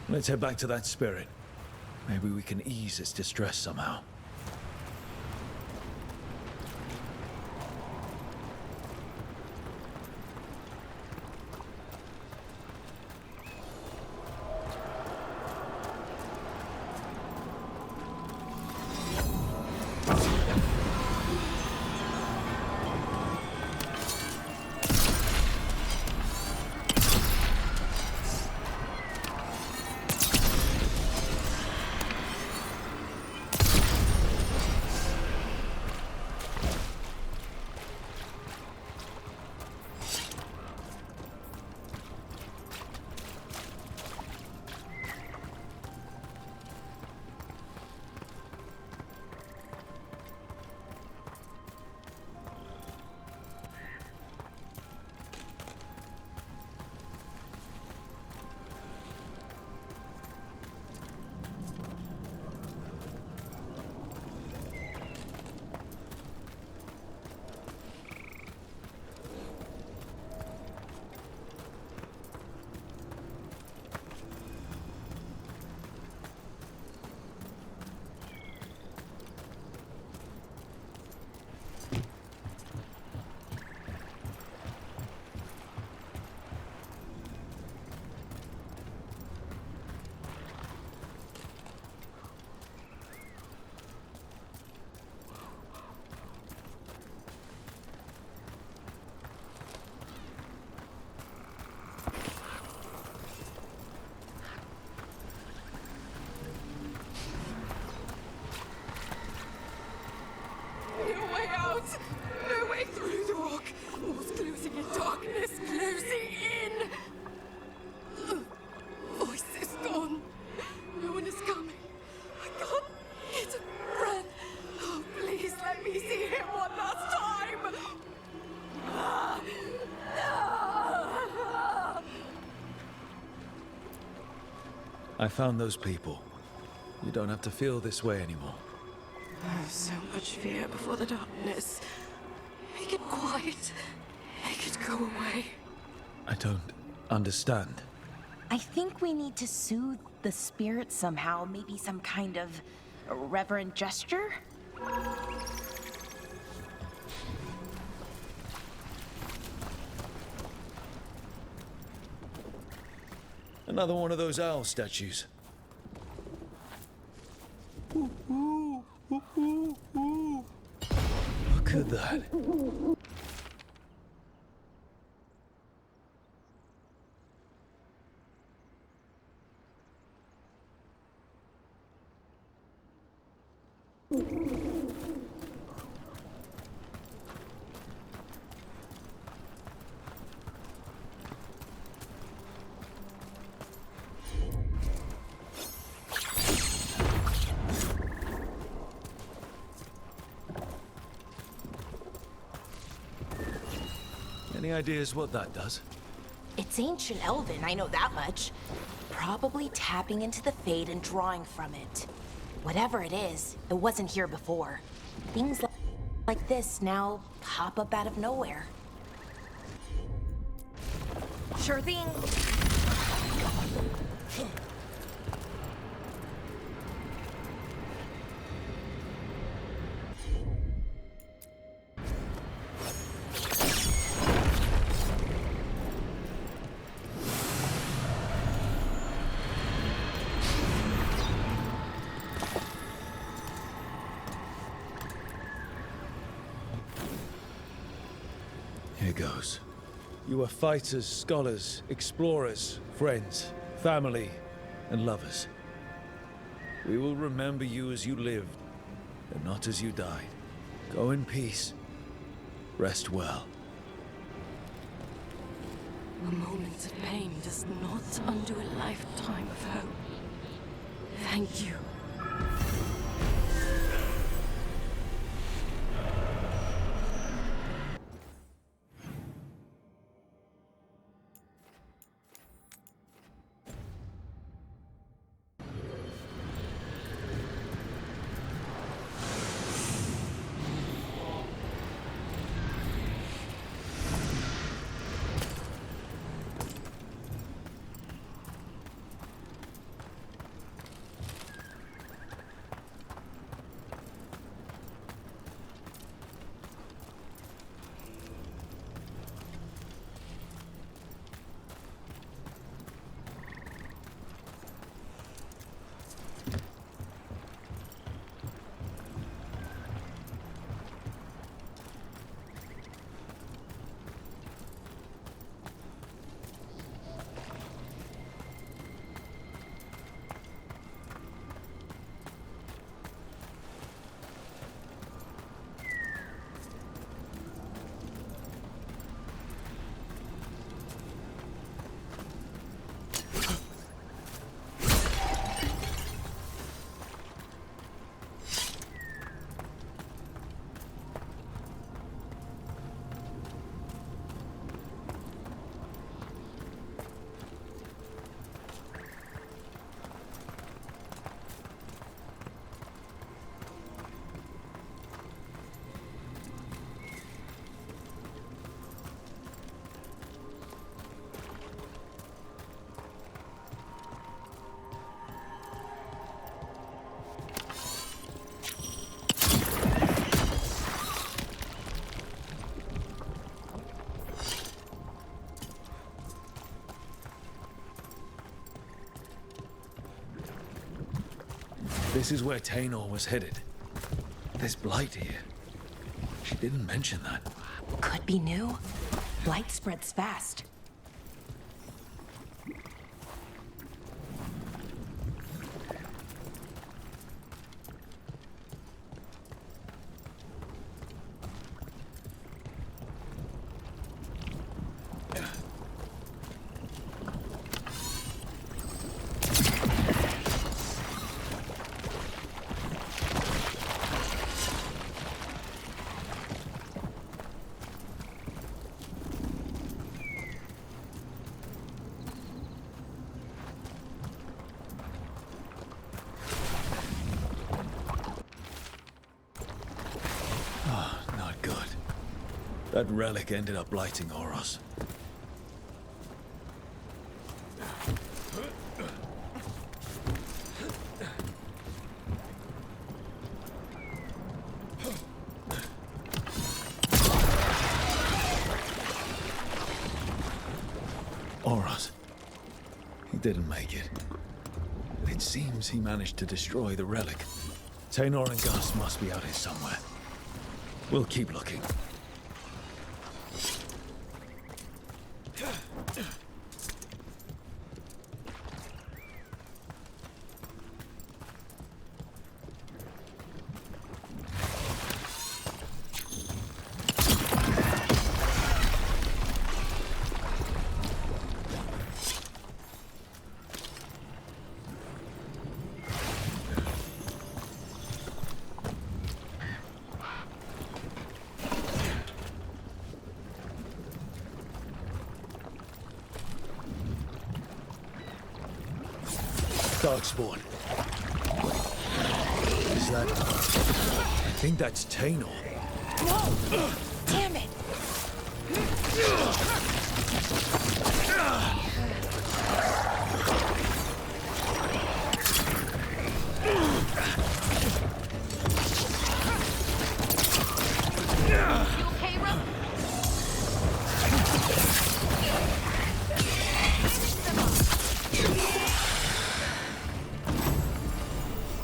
Let's head back to that spirit. Maybe we can ease its distress somehow. I found those people. You don't have to feel this way anymore. I have so much fear before the darkness. Make it quiet. Make it go away. I don't understand. I think we need to soothe the spirit somehow. Maybe some kind of reverent gesture? Another one of those owl statues. Look at that. Any ideas what that does? It's ancient Elven, I know that much. Probably tapping into the Fade and drawing from it. Whatever it is, it wasn't here before. Things like this now pop up out of nowhere. Sure thing. Here goes. You are fighters, scholars, explorers, friends, family, and lovers. We will remember you as you lived, and not as you died. Go in peace. Rest well. A moment of pain does not undo a lifetime of hope. Thank you. This is where Tainor was headed. There's blight here. She didn't mention that. Could be new. Light spreads fast. That relic ended up blighting Oros. Oros. He didn't make it. It seems he managed to destroy the relic. Taynor and Gus must be out here somewhere. We'll keep looking. Darkspawn. Is that... I think that's Taynor. Whoa! Damn it! You okay, Rook?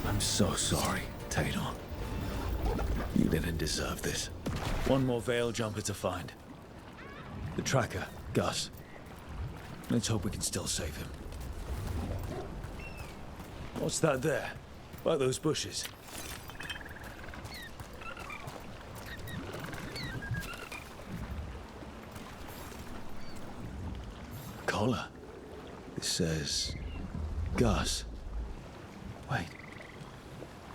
I'm so sorry, Taynor. You didn't deserve this. One more Veil jumper to find. The tracker, Gus. Let's hope we can still save him. What's that there? By those bushes? Collar. It says... Gus. Wait.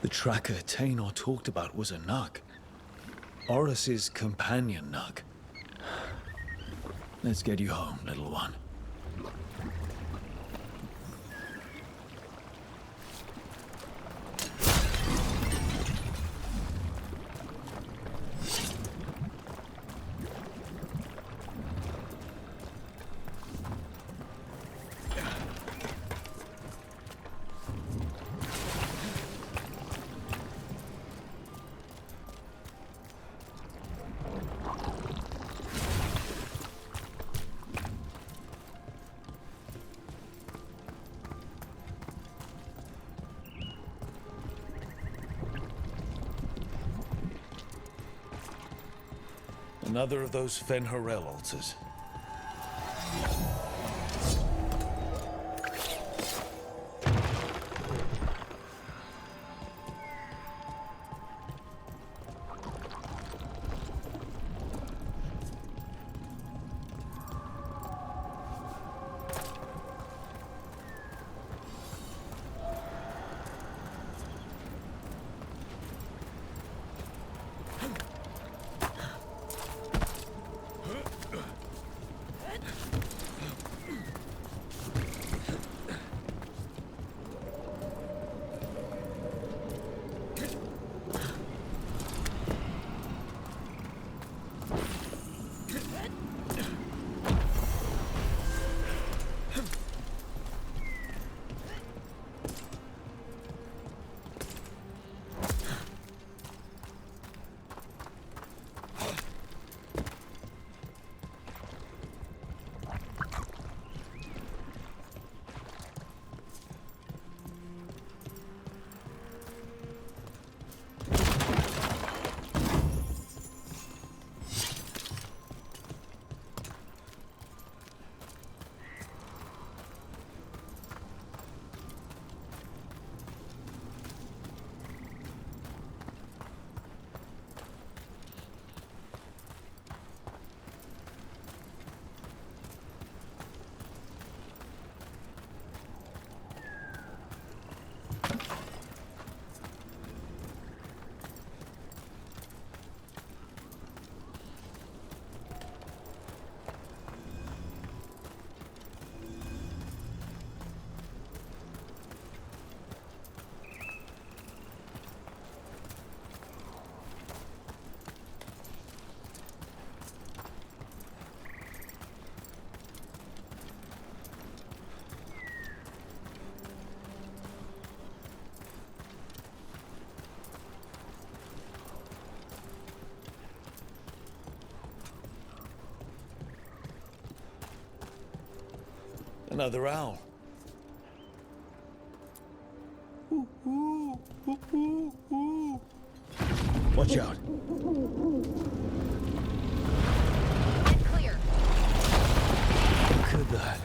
The tracker Taynor talked about was a Nug. Oros's companion Nug. Let's get you home, little one. Another of those Fen'Harel altars. Another owl. Watch out. Clear. Look at that.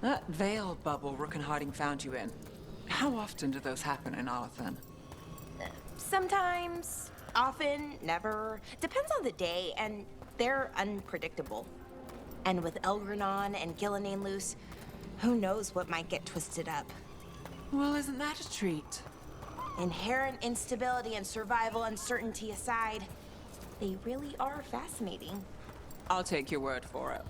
That veil bubble Rook and Harding found you in. How often do those happen in Arthur? Sometimes, often, never. Depends on the day, and they're unpredictable. And with Elgranon and Gillenane loose, who knows what might get twisted up. Well, isn't that a treat? Inherent instability and survival uncertainty aside, they really are fascinating. I'll take your word for it.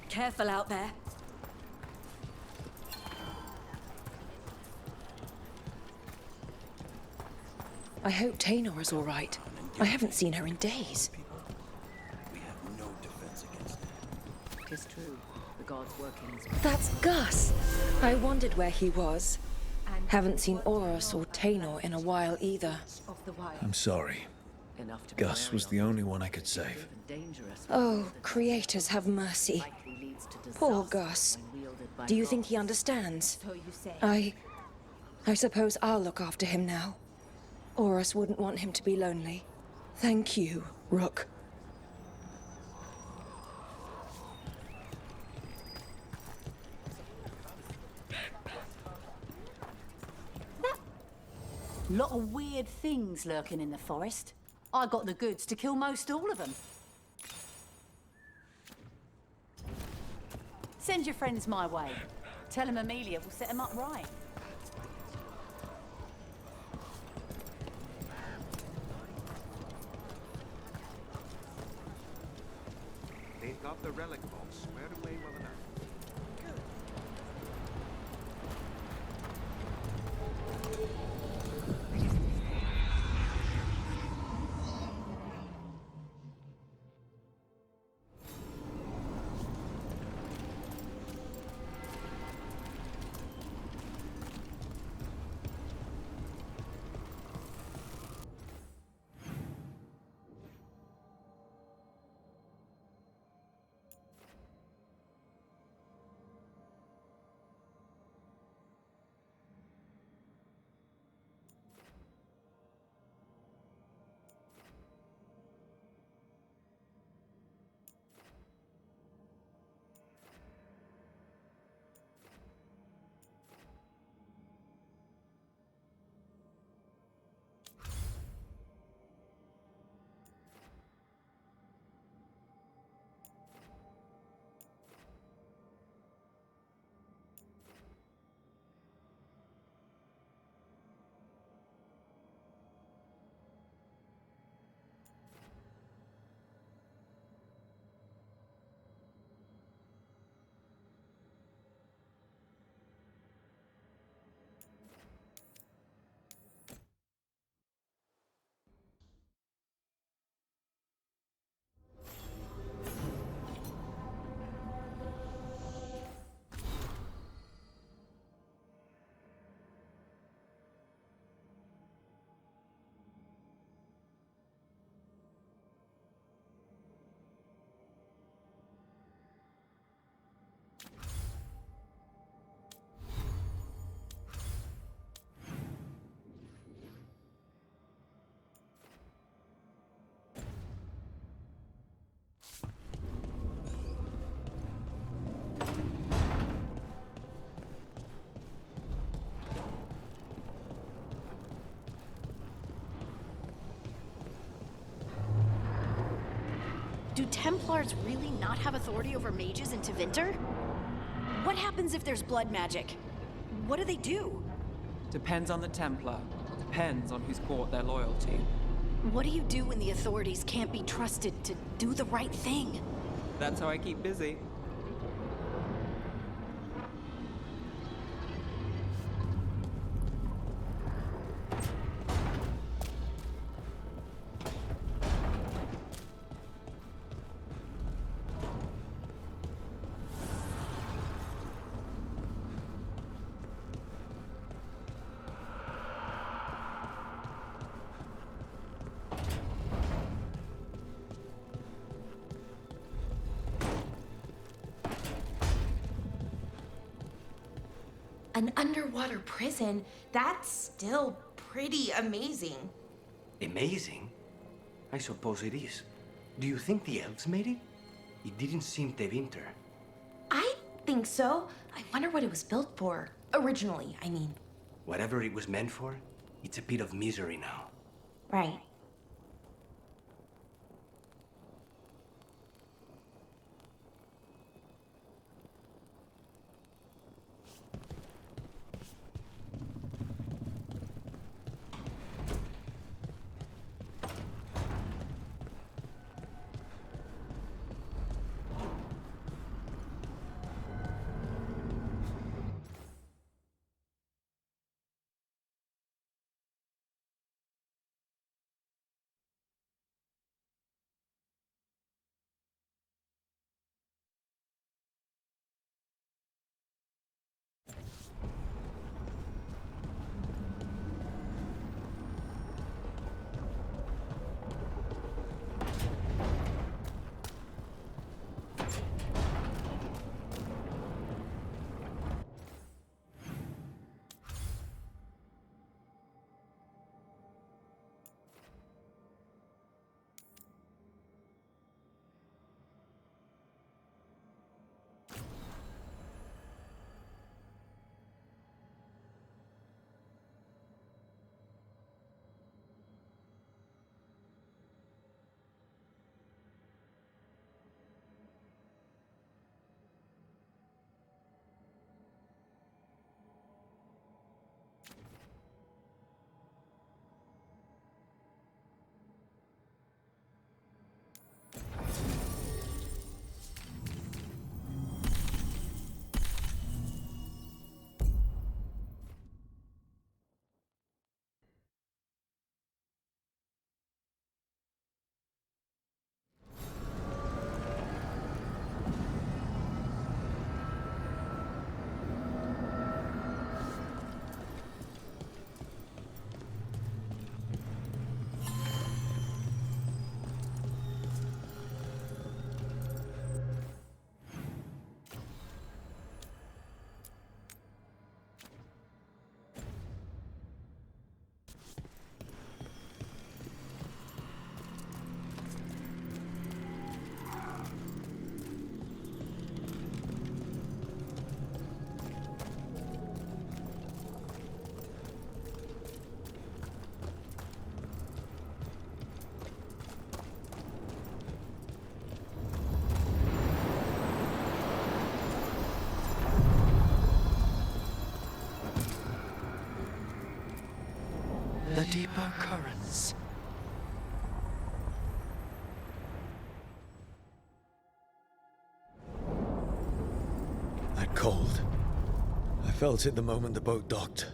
Careful out there. I hope Taynor is all right. I haven't seen her in days. We have no defense against it. 'Tis true. The gods work in his... That's Gus! I wondered where he was. Haven't seen Oros or Taynor in a while either. I'm sorry. Gus was the only one I could save. Oh, creators have mercy. Poor Gus. Do you think he understands? I suppose I'll look after him now. Oros wouldn't want him to be lonely. Thank you, Rook. Lot of weird things lurking in the forest. I got the goods to kill most all of them. Send your friends my way. Tell them Amelia will set them up right. got the relic vault squared away well enough. Do Templars really not have authority over mages in Tevinter? What happens if there's blood magic? What do they do? Depends on the Templar. Depends on who's bought their loyalty. What do you do when the authorities can't be trusted to do the right thing? That's how I keep busy. An underwater prison? That's still pretty amazing. Amazing? I suppose it is. Do you think the elves made it? It didn't seem Tevinter. I think so. I wonder what it was built for. Originally, I mean. Whatever it was meant for, it's a pit of misery now. Right. our currents. That cold. I felt it the moment the boat docked.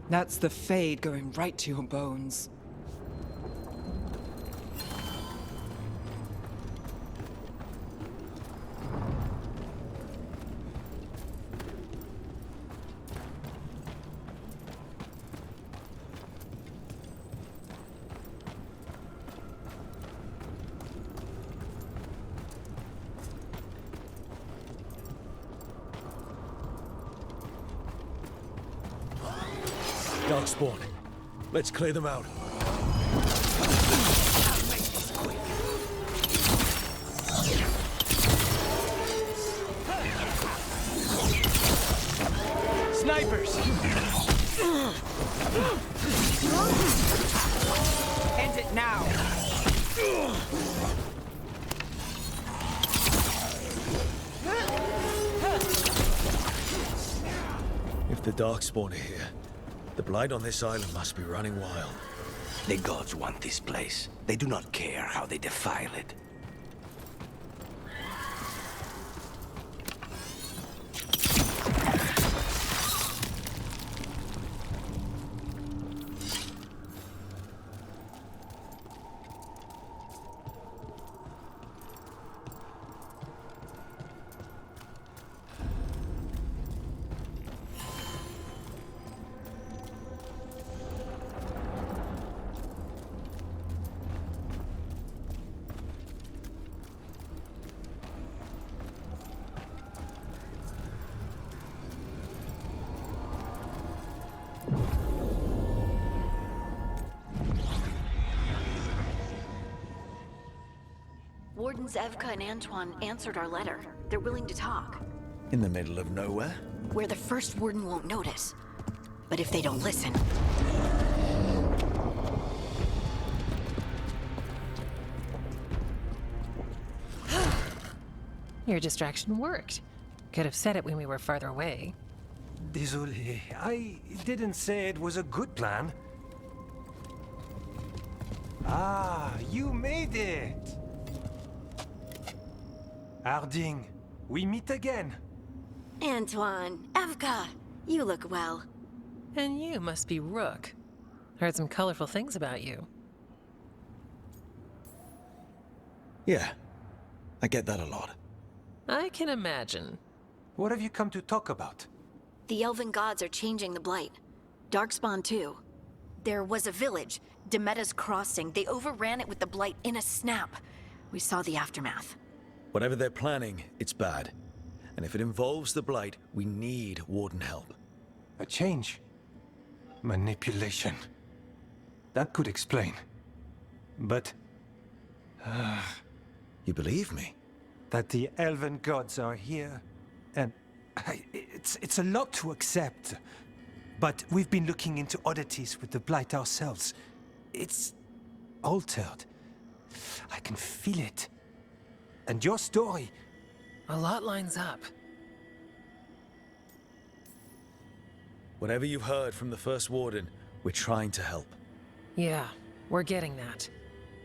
That's the Fade going right to your bones. Darkspawn. Let's clear them out. Snipers! End it now! If the Darkspawn are here, the blight on this island must be running wild. The gods want this place. They do not care how they defile it. Wardens Evka and Antoine answered our letter. They're willing to talk. In the middle of nowhere? Where the first warden won't notice. But if they don't listen... Your distraction worked. Could have said it when we were farther away. Désolé, I didn't say it was a good plan. Ah, you made it! Harding, we meet again. Antoine, Evka, you look well. And you must be Rook. Heard some colorful things about you. Yeah, I get that a lot. I can imagine. What have you come to talk about? The elven gods are changing the Blight. Darkspawn too. There was a village, Demeta's Crossing. They overran it with the Blight in a snap. We saw the aftermath. Whatever they're planning, it's bad. And if it involves the Blight, we need Warden help. A change? Manipulation. That could explain. But... You believe me? That the elven gods are here, and it's a lot to accept. But we've been looking into oddities with the Blight ourselves. It's altered. I can feel it. And your story... A lot lines up. Whatever you've heard from the First Warden, we're trying to help. Yeah, we're getting that.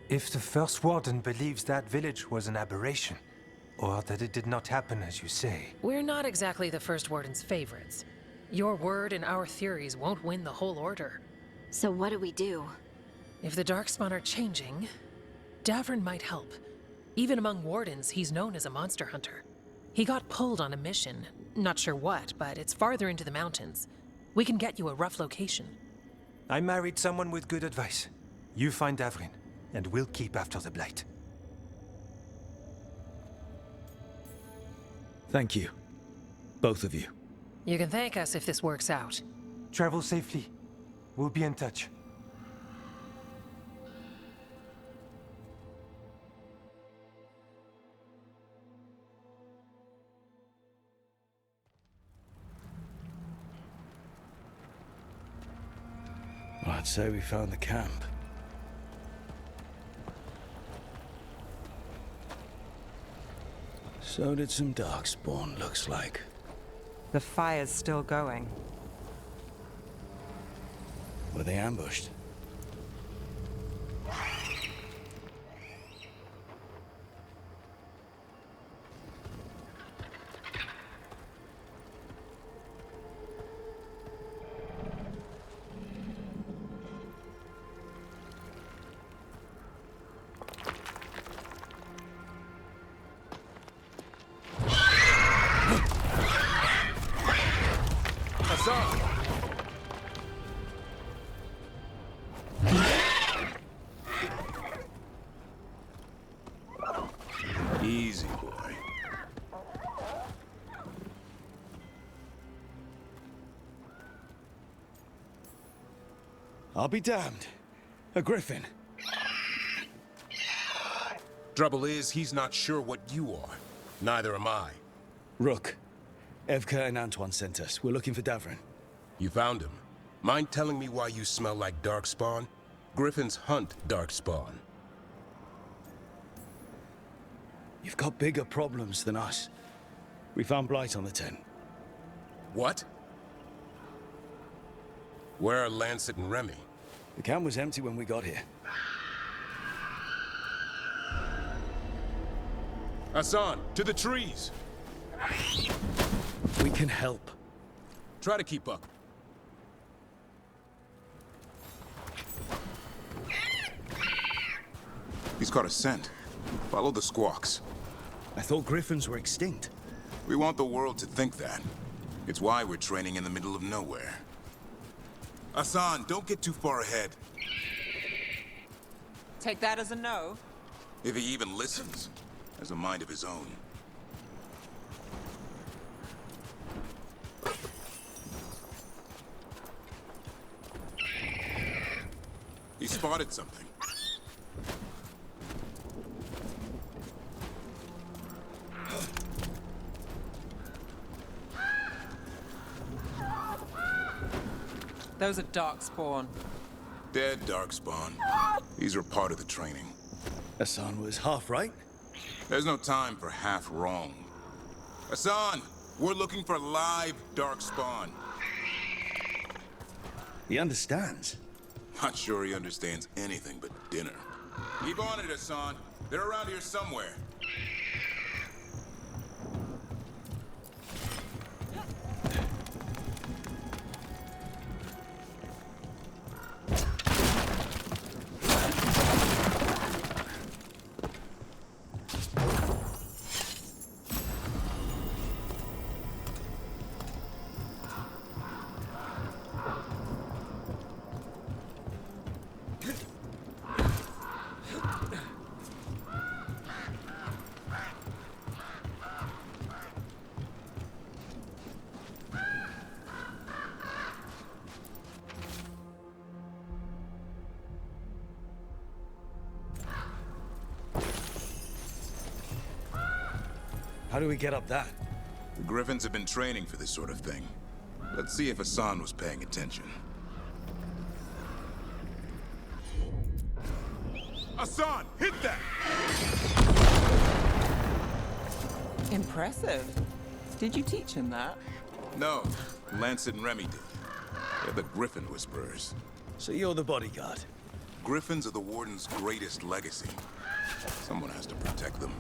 If the First Warden believes that village was an aberration, or that it did not happen as you say... We're not exactly the First Warden's favorites. Your word and our theories won't win the whole order. So what do we do? If the Darkspawn are changing, Davrin might help. Even among Wardens, he's known as a monster hunter. He got pulled on a mission. Not sure what, but it's farther into the mountains. We can get you a rough location. I married someone with good advice. You find Davrin, and we'll keep after the Blight. Thank you. Both of you. You can thank us if this works out. Travel safely. We'll be in touch. Well, I'd say we found the camp. So did some Darkspawn, looks like. The fire's still going. Were they ambushed? I'll be damned. A griffin. Trouble is, he's not sure what you are. Neither am I. Rook. Evka and Antoine sent us. We're looking for Davrin. You found him. Mind telling me why you smell like darkspawn? Griffins hunt darkspawn. You've got bigger problems than us. We found blight on the tent. What? Where are Lancet and Remy? The camp was empty when we got here. Hassan, to the trees! We can help. Try to keep up. He's caught a scent. Follow the squawks. I thought griffins were extinct. We want the world to think that. It's why we're training in the middle of nowhere. Hassan, don't get too far ahead. Take that as a no. If he even listens, has a mind of his own. He spotted something. Those are darkspawn. Dead darkspawn. These are part of the training. Hassan was half right. There's no time for half wrong. Hassan, we're looking for live darkspawn. He understands. Not sure he understands anything but dinner. Keep on it, Hassan. They're around here somewhere. How do we get up that? The Griffins have been training for this sort of thing. Let's see if Hassan was paying attention. Hassan, hit that! Impressive. Did you teach him that? No, Lancet and Remy did. They're the Griffin Whisperers. So you're the bodyguard? Griffins are the Warden's greatest legacy. Someone has to protect them.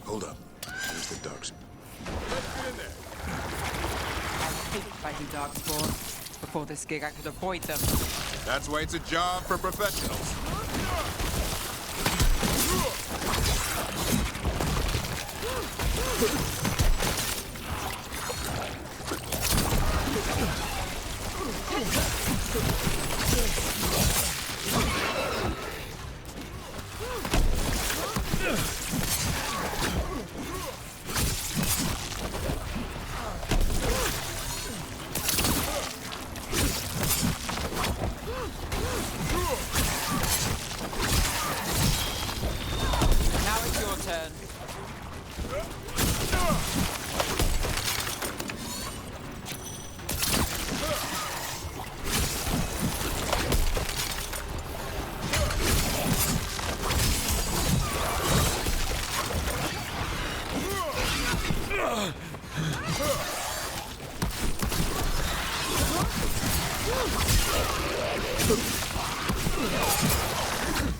Hold up. There's the darks. Let's get in there. I hate fighting darkspawn. Before this gig, I could avoid them. That's why it's a job for professionals. Now it's your turn.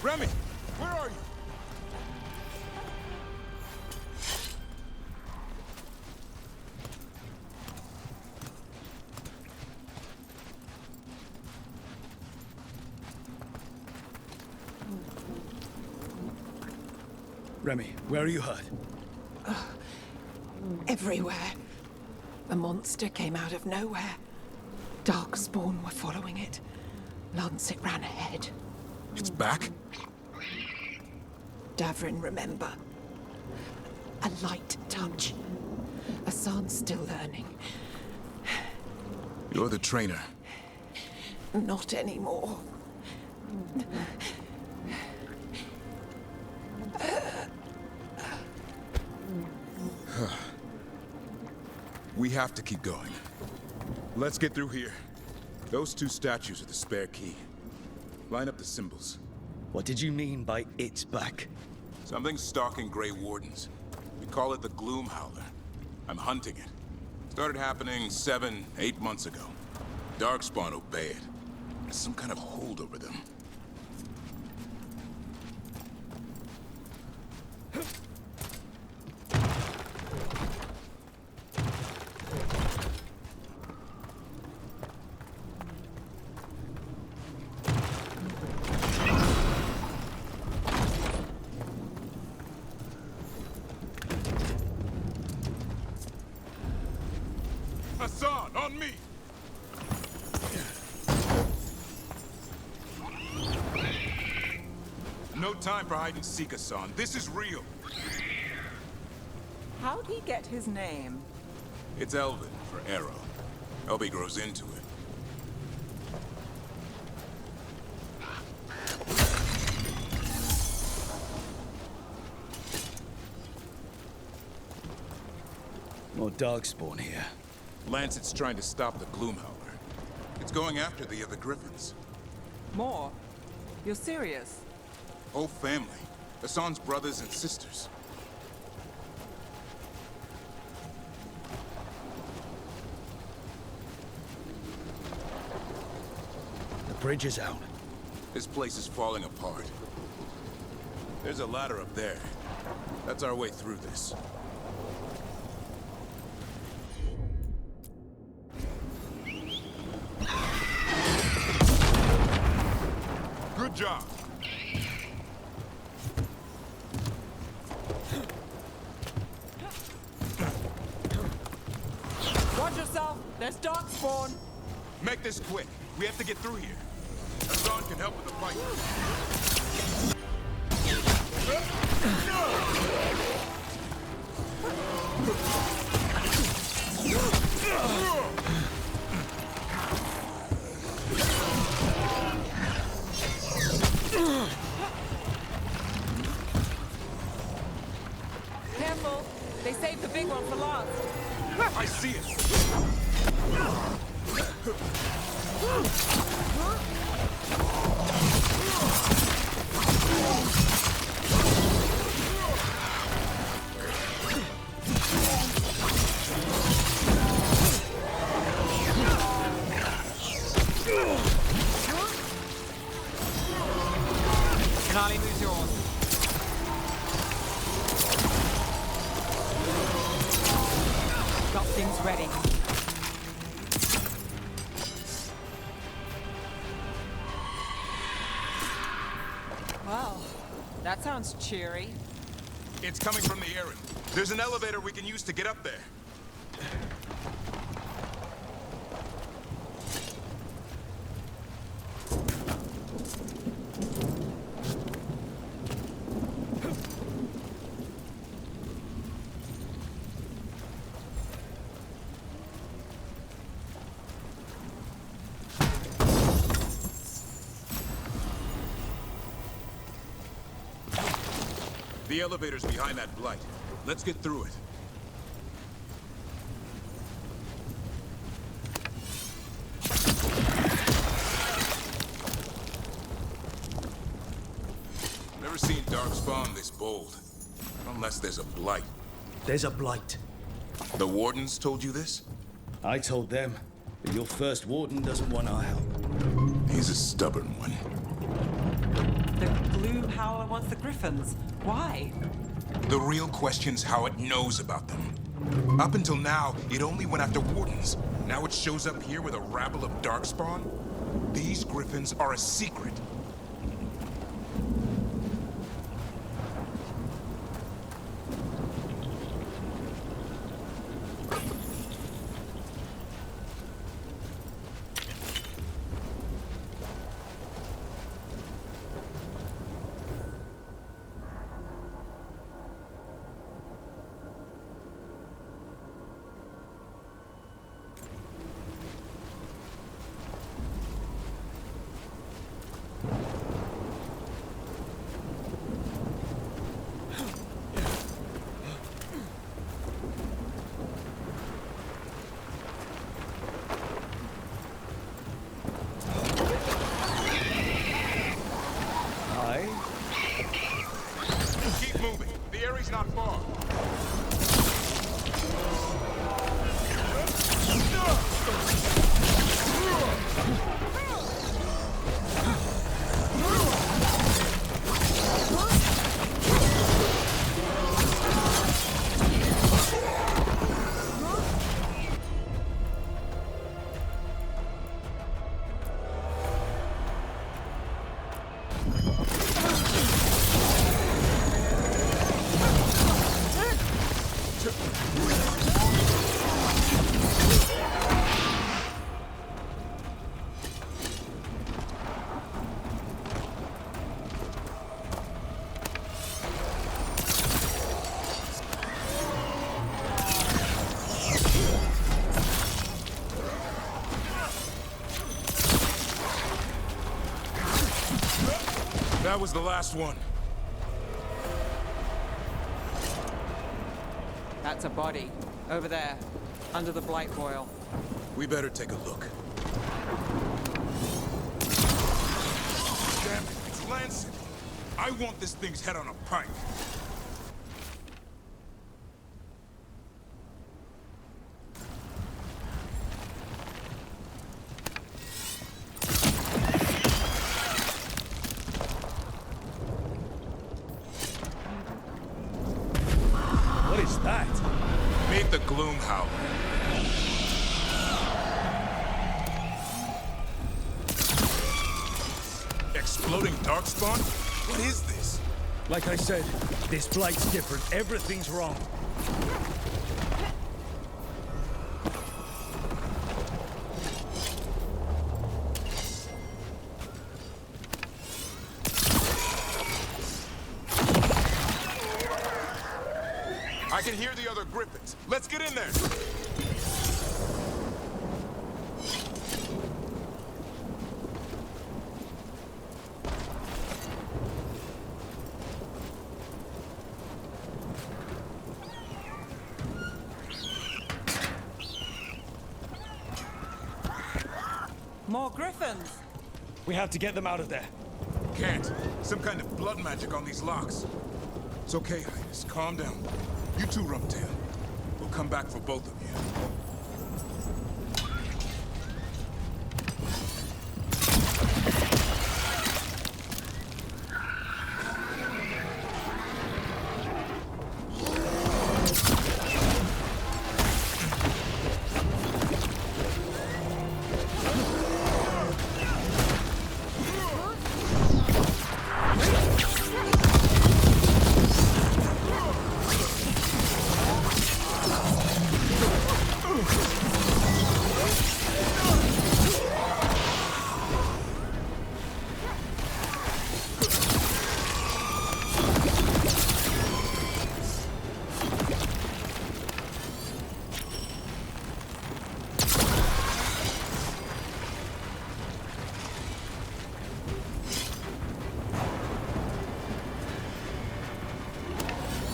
Remy, where are you? Remy, where are you hurt? Everywhere. The monster came out of nowhere. Darkspawn were following it. Lancet ran ahead. It's back? Davrin, remember. A light touch. Hassan's still learning. You're the trainer. Not anymore. We have to keep going. Let's get through here. Those two statues are the spare key. Line up the symbols. What did you mean by it's back? Something's stalking Grey Wardens. We call it the Gloom Howler. I'm hunting it. Started happening 7, 8 months ago. Darkspawn obey it. There's some kind of hold over them. Hassan, on me! No time for hide and seek, Hassan. This is real. How'd he get his name? It's Elven for arrow. Elby grows into it. More Darkspawn here. Lancet's trying to stop the Gloom Howler. It's going after the other Griffins. More? You're serious? Whole family. Hassan's brothers and sisters. The bridge is out. This place is falling apart. There's a ladder up there. That's our way through this. Good job. Watch yourself! There's Darkspawn! Make this quick. We have to get through here. Hassan can help with the fight. Careful! They saved the big one for last. I see it. Finale moves yours. Got things ready. Well, that sounds cheery. It's coming from the Erin. There's an elevator we can use to get up there. The elevator's behind that blight. Let's get through it. Never seen Darkspawn this bold. Unless there's a blight. There's a blight. The Wardens told you this? I told them, but your first Warden doesn't want our help. He's a stubborn one. The Gloom Howler wants the Griffins. Why? The real question's how it knows about them. Up until now, it only went after Wardens. Now it shows up here with a rabble of Darkspawn? These Griffins are a secret. Keep moving. The area's not far. That was the last one. That's a body. Over there. Under the blight boil. We better take a look. Damn it, it's Lancet. I want this thing's head on a pike. Meet the Gloom Howler. Exploding darkspawn? What is this? Like I said, this blight's different. Everything's wrong. I can hear the other griffins. Let's get in there. More griffins! We have to get them out of there. Can't. Some kind of blood magic on these locks. It's okay, Highness. Calm down. You too, Rumtail. We'll come back for both of you.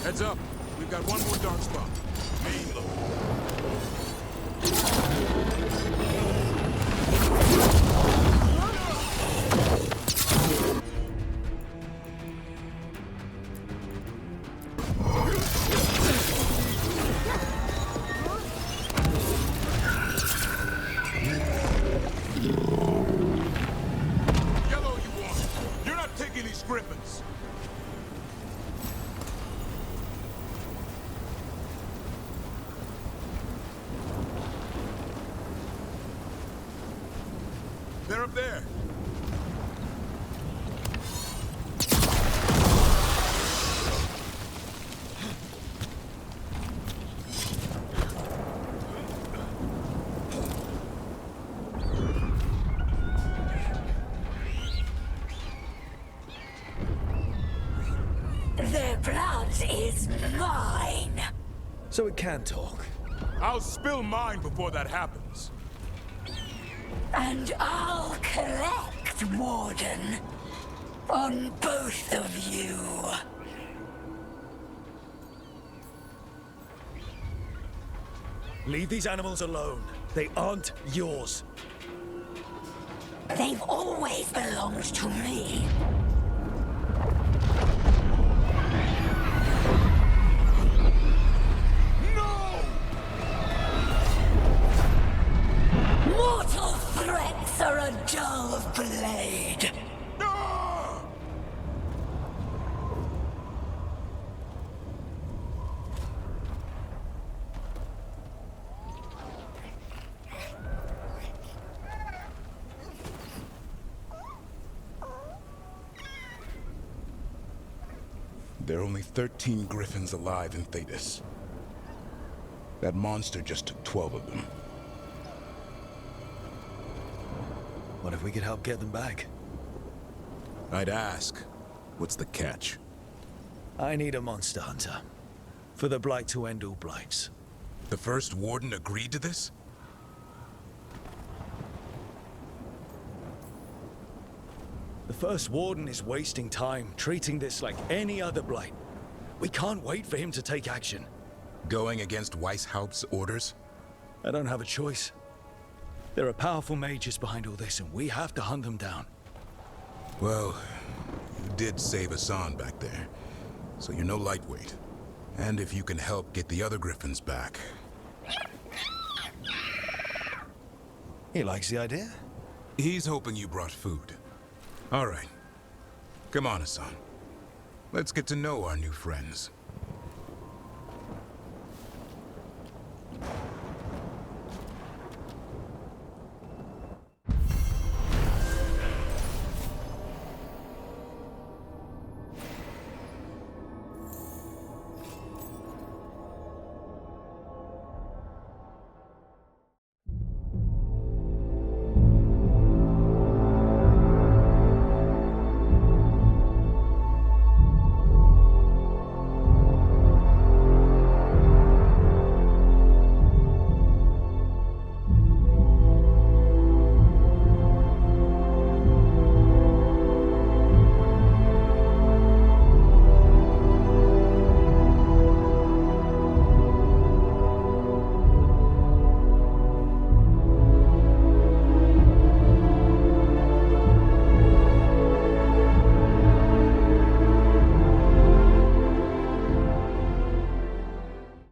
Heads up. We've got one more dark spot. Main load. Yellow, you want. You're not taking these griffins. They're up there. Their blood is mine. So it can talk. I'll spill mine before that happens. And I'll collect, Warden, on both of you. Leave these animals alone. They aren't yours. They've always belonged to me. There are only 13 griffins alive in Thetis. That monster just took 12 of them. What if we could help get them back? I'd ask. What's the catch? I need a monster hunter. For the Blight to end all blights. The first warden agreed to this? The first warden is wasting time, treating this like any other blight. We can't wait for him to take action. Going against Weishaupt's orders? I don't have a choice. There are powerful mages behind all this, and we have to hunt them down. Well, you did save Hassan back there, so you're no lightweight. And if you can help get the other griffins back... He likes the idea? He's hoping you brought food. All right. Come on, Hassan. Let's get to know our new friends.